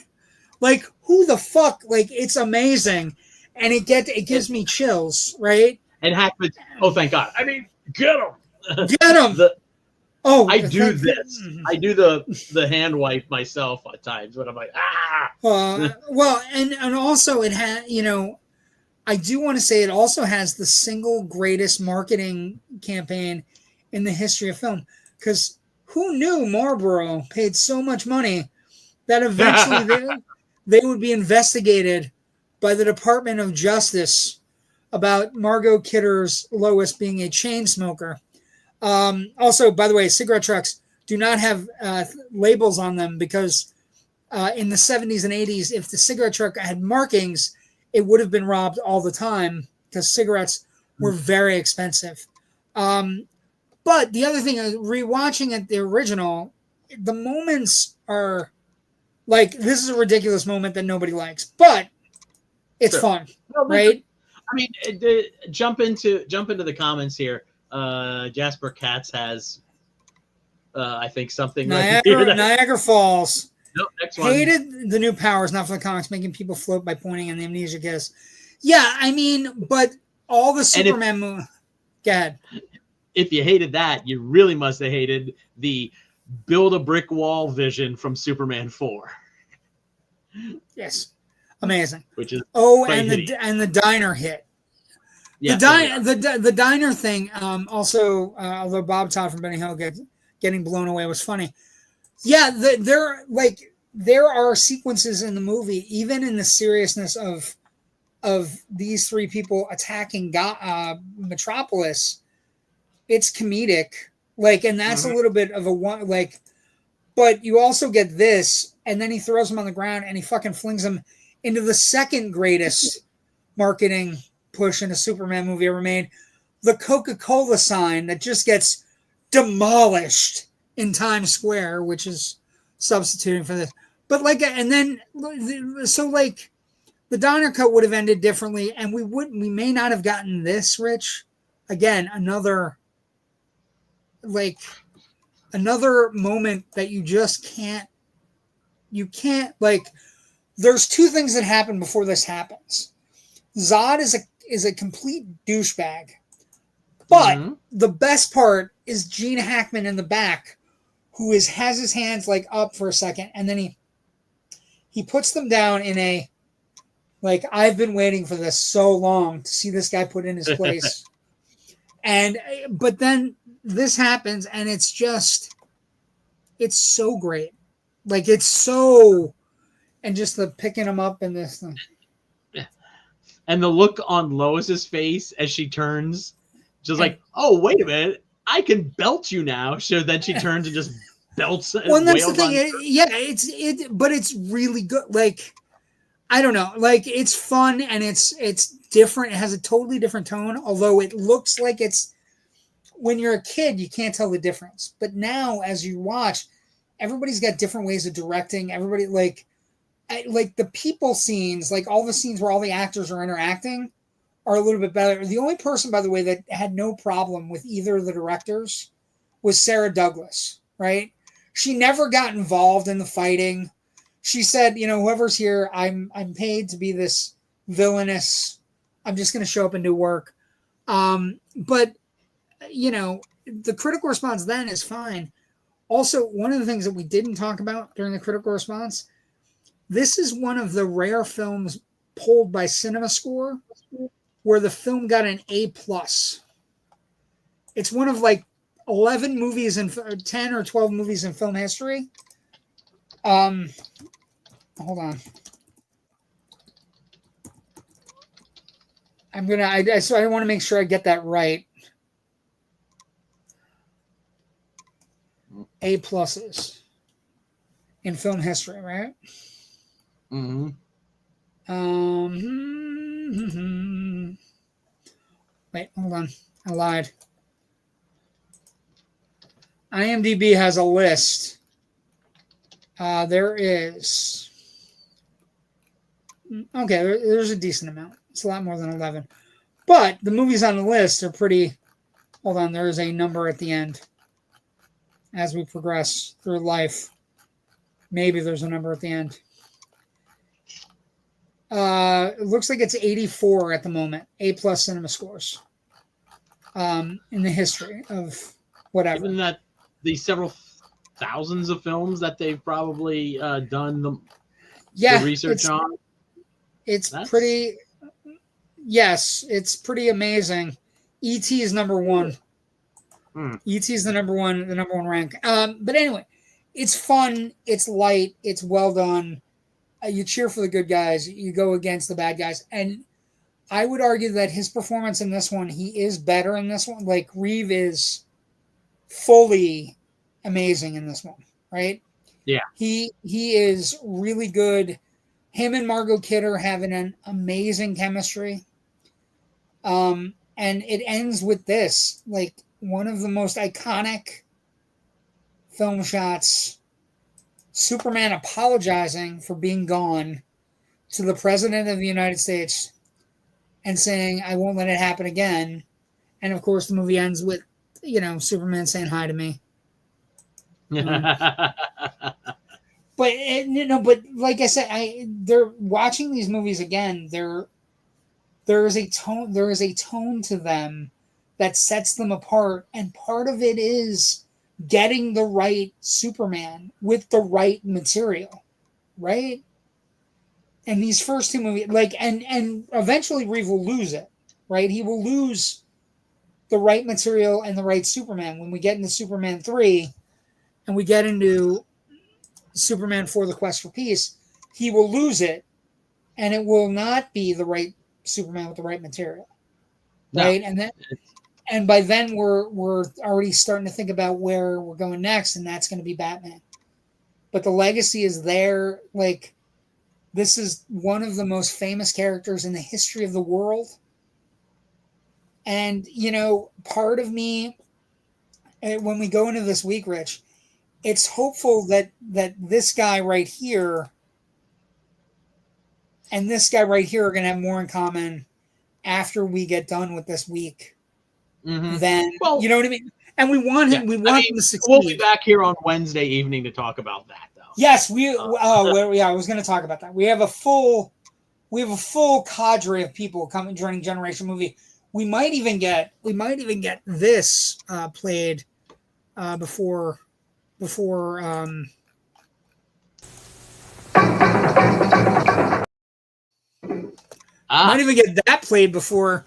Who the fuck? It's amazing. And it gives me chills, right? And Hackman, oh, thank God. I mean, get him. Get him. I do this. I do the hand wipe myself at times when I'm like, ah. Well, and also it had, I do want to say it also has the single greatest marketing campaign in the history of film. Because who knew Marlboro paid so much money that eventually they would be investigated by the Department of Justice about Margot Kidder's Lois being a chain smoker. Also, by the way, cigarette trucks do not have labels on them because in the 70s and 80s, if the cigarette truck had markings, it would have been robbed all the time because cigarettes were very expensive. But the other thing is, rewatching it, the original, the moments are this is a ridiculous moment that nobody likes, but it's fun, right? I mean, jump into the comments here. Jasper Katz has, I think, something. Niagara Falls. Nope, next one. Hated the new powers, not for the comics, making people float by pointing on the amnesia kiss. Yeah, I mean, but all the Superman movies. Go ahead. If you hated that, you really must have hated the build a brick wall vision from Superman 4. Yes, amazing. Which is and the diner hit. Yeah, the diner thing. Also, although Bob Todd from Benny Hill getting blown away was funny. Yeah, there are sequences in the movie, even in the seriousness of these 3 people attacking Metropolis. It's comedic, and that's a little bit of a one, but you also get this, and then he throws him on the ground and he fucking flings him into the second greatest marketing push in a Superman movie ever made, the Coca-Cola sign that just gets demolished in Times Square, which is substituting for this. But and then the Donner cut would have ended differently, and we may not have gotten this, Rich. Again, another moment that you just can't. You can't There's 2 things that happen before this happens. Zod is a complete douchebag, but the best part is Gene Hackman in the back, who has his hands up for a second, and then he puts them down in a I've been waiting for this so long to see this guy put in his place. But then this happens, and it's so great. Like, it's so, and just the picking him up in this thing. And the look on Lois's face as she turns, just like, oh, wait a minute, I can belt you now. So then she turns and just belts. Well, and that's the thing. But it's really good. Like, I don't know. Like, it's fun and it's different. It has a totally different tone. Although it looks like it's, when you're a kid, you can't tell the difference. But now, as you watch, everybody's got different ways of directing. Everybody, like the people scenes, like all the scenes where all the actors are interacting, are a little bit better. The only person, by the way, that had no problem with either of the directors was Sarah Douglas, right? She never got involved in the fighting. She said, whoever's here, I'm paid to be this villainous. I'm just going to show up and do work. But, the critical response then is fine. Also, one of the things that we didn't talk about during the critical response, this is one of the rare films polled by CinemaScore where the film got an A+. It's one of like 11 movies in 10 or 12 movies in film history. Hold on. I want to make sure I get that right. A+ in film history, right? Mm-hmm. Wait, hold on. I lied. IMDb has a list. There is. Okay, there's a decent amount. It's a lot more than 11. But the movies on the list are pretty. Hold on, there is a number at the end. As we progress through life, maybe there's a number at the end. It looks like it's 84 at the moment. A+ cinema scores. In the history of whatever. Given that the several thousands of films that they've probably done the research on. It's pretty. Yes, it's pretty amazing. E.T. is number one. E.T. is the number one rank. But anyway, it's fun. It's light. It's well done. You cheer for the good guys. You go against the bad guys. And I would argue that his performance in this one, he is better in this one. Like, Reeve is fully amazing in this one, right? Yeah. He is really good. Him and Margot Kidder having an amazing chemistry. And it ends with this, like, one of the most iconic film shots. Superman apologizing for being gone to the President of the United States and saying, I won't let it happen again. And of course, the movie ends with, Superman saying hi to me. But like I said, they're watching these movies again. There is a tone to them that sets them apart, and part of it is getting the right Superman with the right material, right? And these first two movies, and eventually Reeve will lose it, right? He will lose the right material and the right Superman when we get into Superman 3 and we get into Superman 4: The Quest for Peace. He will lose it, and it will not be the right Superman with the right material, right? No. And by then we're already starting to think about where we're going next, and that's going to be Batman. But the legacy is there. Like, this is one of the most famous characters in the history of the world. And, part of me, when we go into this week, Rich, it's hopeful that this guy right here and this guy right here are going to have more in common after we get done with this week. Then, you know what I mean? And we want him. We want him to succeed. We'll be back here on Wednesday evening to talk about that, though. Yes, I was going to talk about that. We have a full cadre of people coming joining Generation Movie. We might even get this played before. Might even get that played before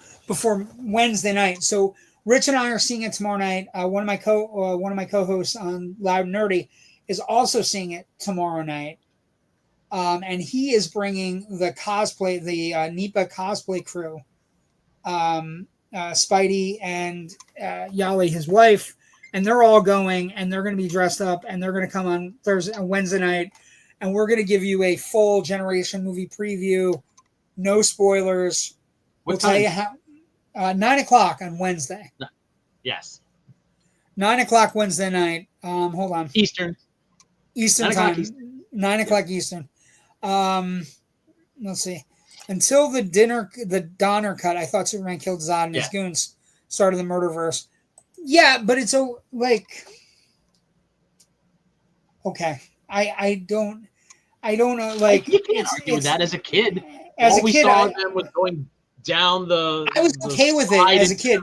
Wednesday night. So Rich and I are seeing it tomorrow night. One of my co-hosts on Loud and Nerdy is also seeing it tomorrow night. And he is bringing the NEPA cosplay crew, Spidey and Yali, his wife, and they're all going, and they're going to be dressed up, and they're going to come on Wednesday night, and we're going to give you a full Generation movie preview, no spoilers. What time? Tell you how. 9:00 on Wednesday. Yes. 9:00 Wednesday night. Hold on. Eastern 9 time. Eastern. 9:00 Eastern. Let's see. Until the Donner cut, I thought Superman killed Zod and his goons, started the Murderverse. Yeah, but it's okay. I don't know. Like, you can't argue with that as a kid. As all a we kid, saw them was going down the. I was okay with it as a kid.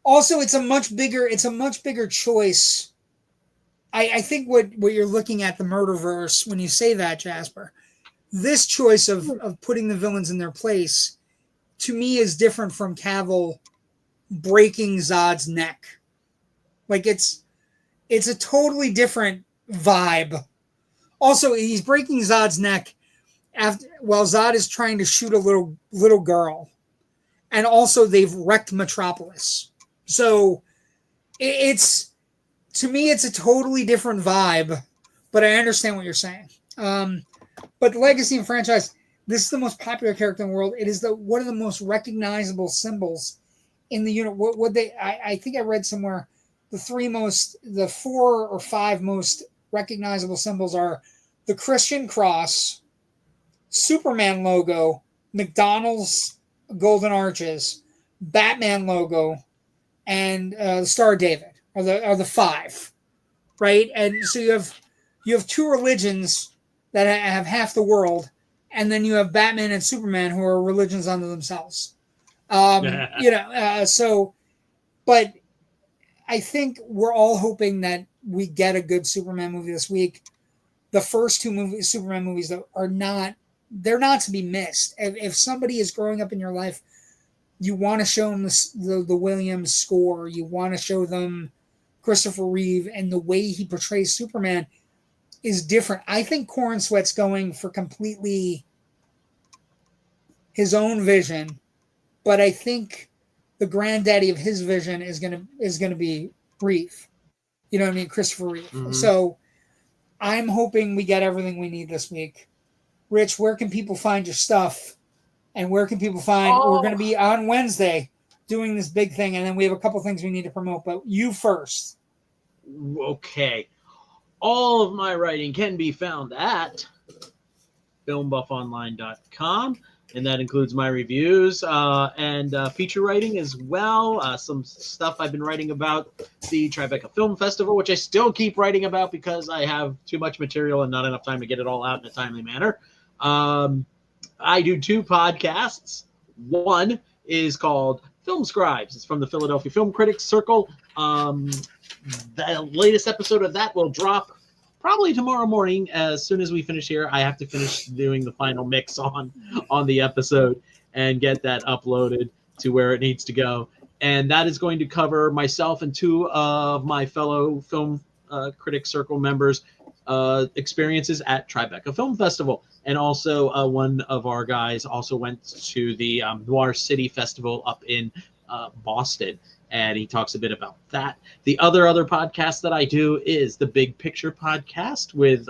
Also, it's a much bigger choice. I think what you're looking at, the Murderverse, when you say that, Jasper, this choice of putting the villains in their place, to me, is different from Cavill breaking Zod's neck. Like, it's a totally different vibe. Also, he's breaking Zod's neck while Zod is trying to shoot a little girl. And also, they've wrecked Metropolis. So, to me, it's a totally different vibe, but I understand what you're saying. But Legacy and franchise, this is the most popular character in the world. It is one of the most recognizable symbols in the unit. I think I read somewhere the 4 or 5 most recognizable symbols are the Christian cross, Superman logo, McDonald's golden arches, Batman logo, and the Star of David are the 5, right? And so you have 2 religions that have half the world, and then you have Batman and Superman, who are religions unto themselves. But I think we're all hoping that we get a good Superman movie this week. The first 2 Superman movies, though, they're not to be missed. If somebody is growing up in your life, you want to show them the Williams score. You want to show them Christopher Reeve, and the way he portrays Superman is different. I think Corn Sweat's going for completely his own vision, but I think the granddaddy of his vision is gonna be Reeve. You know what I mean? Christopher Reeve. Mm-hmm. So I'm hoping we get everything we need this week. Rich, where can people find your stuff? And where can people find we're going to be on Wednesday doing this big thing, and then we have a couple things we need to promote, but you first. Okay. All of my writing can be found at filmbuffonline.com, and that includes my reviews and feature writing as well. Some stuff I've been writing about the Tribeca Film Festival, which I still keep writing about because I have too much material and not enough time to get it all out in a timely manner. I do 2 podcasts. One is called Film Scribes. It's from the Philadelphia Film Critics Circle. The latest episode of that will drop probably tomorrow morning. As soon as we finish here, I have to finish doing the final mix on the episode and get that uploaded to where it needs to go. And that is going to cover myself and 2 of my fellow Film Critics Circle members' experiences at Tribeca Film Festival. And also one of our guys also went to the Noir City Festival up in Boston, and he talks a bit about that. The other podcast that I do is the Big Picture podcast with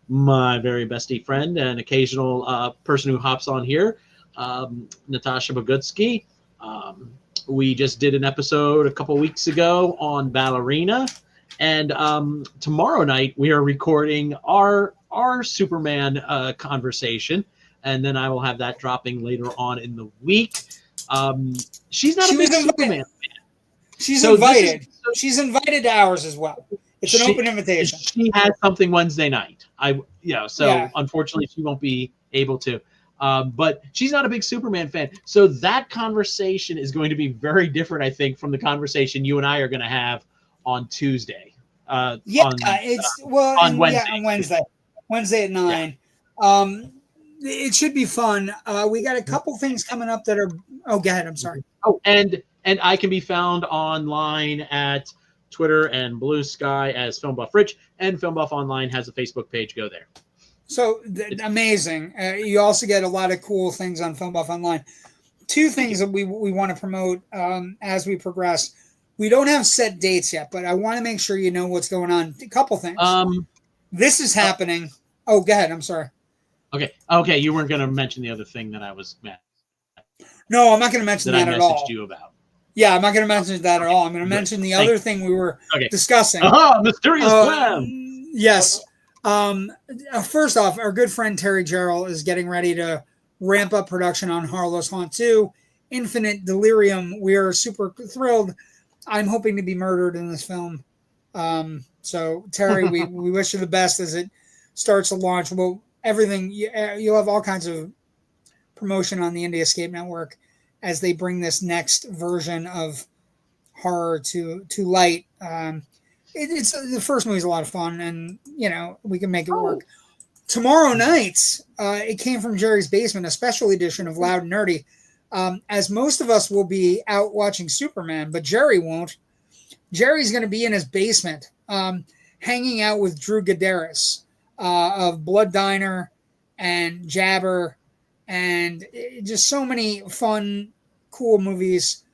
my very bestie friend and occasional person who hops on here, Natasha Bogutsky. We just did an episode a couple weeks ago on Ballerina, and tomorrow night we are recording our Superman conversation, and then I will have that dropping later on in the week. She's not a big Superman fan. She's invited. She's invited to ours as well. It's an open invitation. She has something Wednesday night. Unfortunately she won't be able to. But she's not a big Superman fan. So that conversation is going to be very different, I think, from the conversation you and I are going to have on Tuesday. On Wednesday. Wednesday at 9. Yeah. It should be fun. We got a couple things coming up that are. Oh, go ahead. I'm sorry. Oh, and And I can be found online at Twitter and Blue Sky as Filmbuff Rich, and Filmbuff Online has a Facebook page. Go there. So amazing. You also get a lot of cool things on Filmbuff Online. Two things that we want to promote as we progress. We don't have set dates yet, but I want to make sure you know what's going on. A couple things. This is happening. Oh, go ahead. I'm sorry. Okay. You weren't going to mention the other thing that I was mad. No, I'm not going to mention that at all. I messaged you about. Yeah, I'm not going to mention that at all. I'm going to mention the other thing we were discussing. Mysterious plan. Yes. First off, our good friend Terry Gerald is getting ready to ramp up production on Harlow's Haunt 2, Infinite Delirium. We are super thrilled. I'm hoping to be murdered in this film. So Terry, we wish you the best as it starts to launch. Well, everything you'll have all kinds of promotion on the Indie Escape Network as they bring this next version of horror to light. It's the first movie's a lot of fun, and we can make it work. Tomorrow night, it came from Jerry's Basement, a special edition of Loud and Nerdy. As most of us will be out watching Superman, but Jerry won't. Jerry's going to be in his basement, hanging out with Drew Gadaris of Blood Diner and Jabber, and just so many fun, cool movies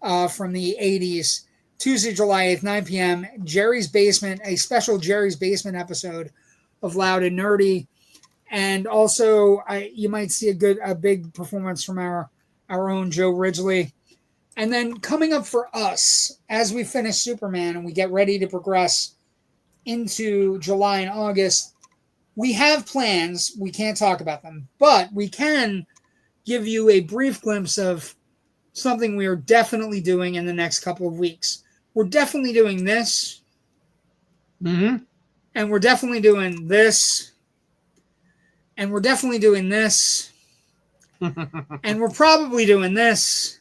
from the 80s. Tuesday, July 8th, 9 p.m., Jerry's Basement, a special Jerry's Basement episode of Loud and Nerdy. And also, you might see a big performance from our own Joe Ridgely. And then coming up for us, as we finish Superman and we get ready to progress into July and August, we have plans. We can't talk about them, but we can give you a brief glimpse of something we are definitely doing in the next couple of weeks. We're definitely doing this. Mm-hmm. And we're definitely doing this. And we're definitely doing this. And we're probably doing this.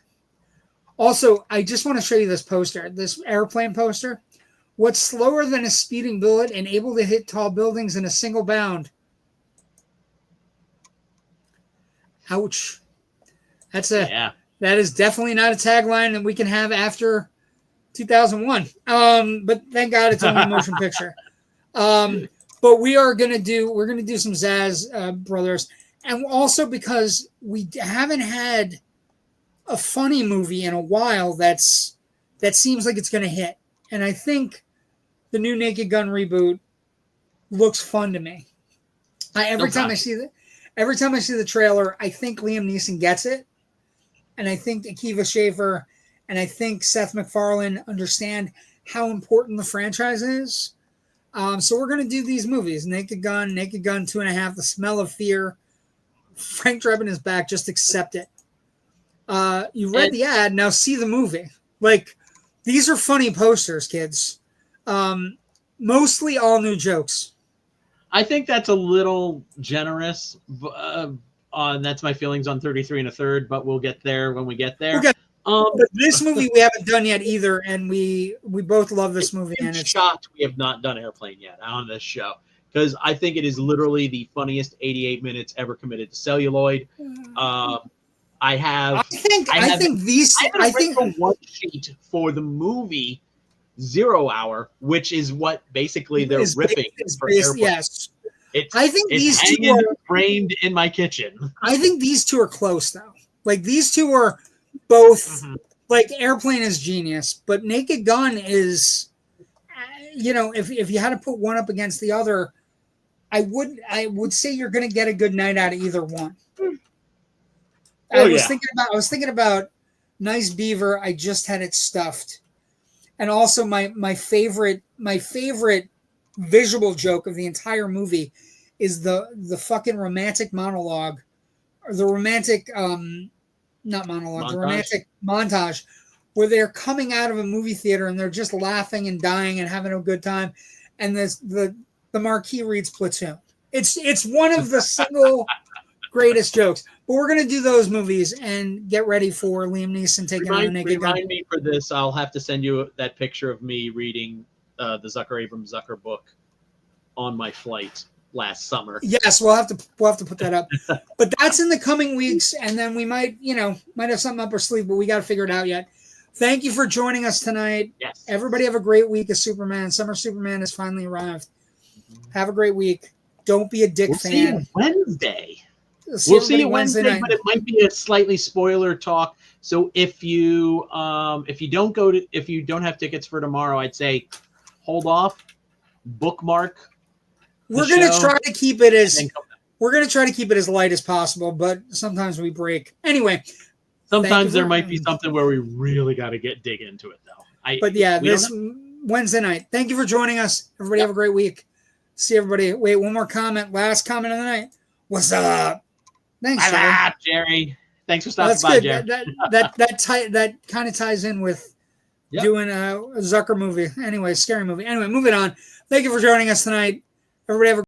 Also, I just want to show you this poster, this airplane poster. What's slower than a speeding bullet and able to hit tall buildings in a single bound? Ouch. That is definitely not a tagline that we can have after 2001. But thank God it's only a motion picture. But we're gonna do some Zaz Brothers, and also because we haven't had a funny movie in a while that seems like it's gonna hit, and I think the new Naked Gun reboot looks fun to me. Every time I see the trailer, I think Liam Neeson gets it, and I think Akiva Schaffer and I think Seth MacFarlane understand how important the franchise is. So we're going to do these movies. Naked Gun 2.5, The Smell of Fear. Frank Drebin is back. Just accept it. You read the ad. Now see the movie. Like, these are funny posters, kids. Mostly all new jokes. I think that's a little generous. That's my feelings on 33 1/3, but we'll get there when we get there. Okay. But this movie we haven't done yet either, and we both love this movie. And it's shocked we have not done Airplane yet on this show, because I think it is literally the funniest 88 minutes ever committed to celluloid. I think one sheet for the movie 0 Hour, which is what basically they're ripping for Airplane. Yes. I think these two are framed in my kitchen. I think these two are close though. Like, these two are both, like, Airplane is genius, but Naked Gun is, if you had to put one up against the other, I would say you're going to get a good night out of either one. I was thinking about Nice Beaver. I just had it stuffed, and also my favorite visual joke of the entire movie is the fucking romantic monologue, or the romantic not monologue, the romantic montage, where they're coming out of a movie theater and they're just laughing and dying and having a good time, and the marquee reads Platoon. It's one of the single greatest jokes. But we're gonna do those movies and get ready for Liam Neeson taking on the Naked Gun. Remind me for this. I'll have to send you that picture of me reading the Zucker Abrams Zucker book on my flight last summer. Yes, we'll have to put that up. But that's in the coming weeks, and then we might have something up our sleeve, but we got to figure it out yet. Thank you for joining us tonight. Yes. Everybody have a great week of Superman. Summer Superman has finally arrived. Have a great week. Don't be a dick fan. See you Wednesday. We'll see you Wednesday night. But it might be a slightly spoiler talk. So if you don't have tickets for tomorrow, I'd say hold off, bookmark. We're gonna try to keep it as light as possible, but sometimes we break. Anyway. Sometimes there might be something where we really got to dig into it, though. This Wednesday night. Thank you for joining us. Everybody have a great week. See everybody. Wait, one more comment. Last comment of the night. What's up? Thanks, Jerry. Thanks for stopping by, Jerry. That kind of ties in with doing a Zucker movie. Anyway, scary movie. Anyway, moving on. Thank you for joining us tonight. Everybody have a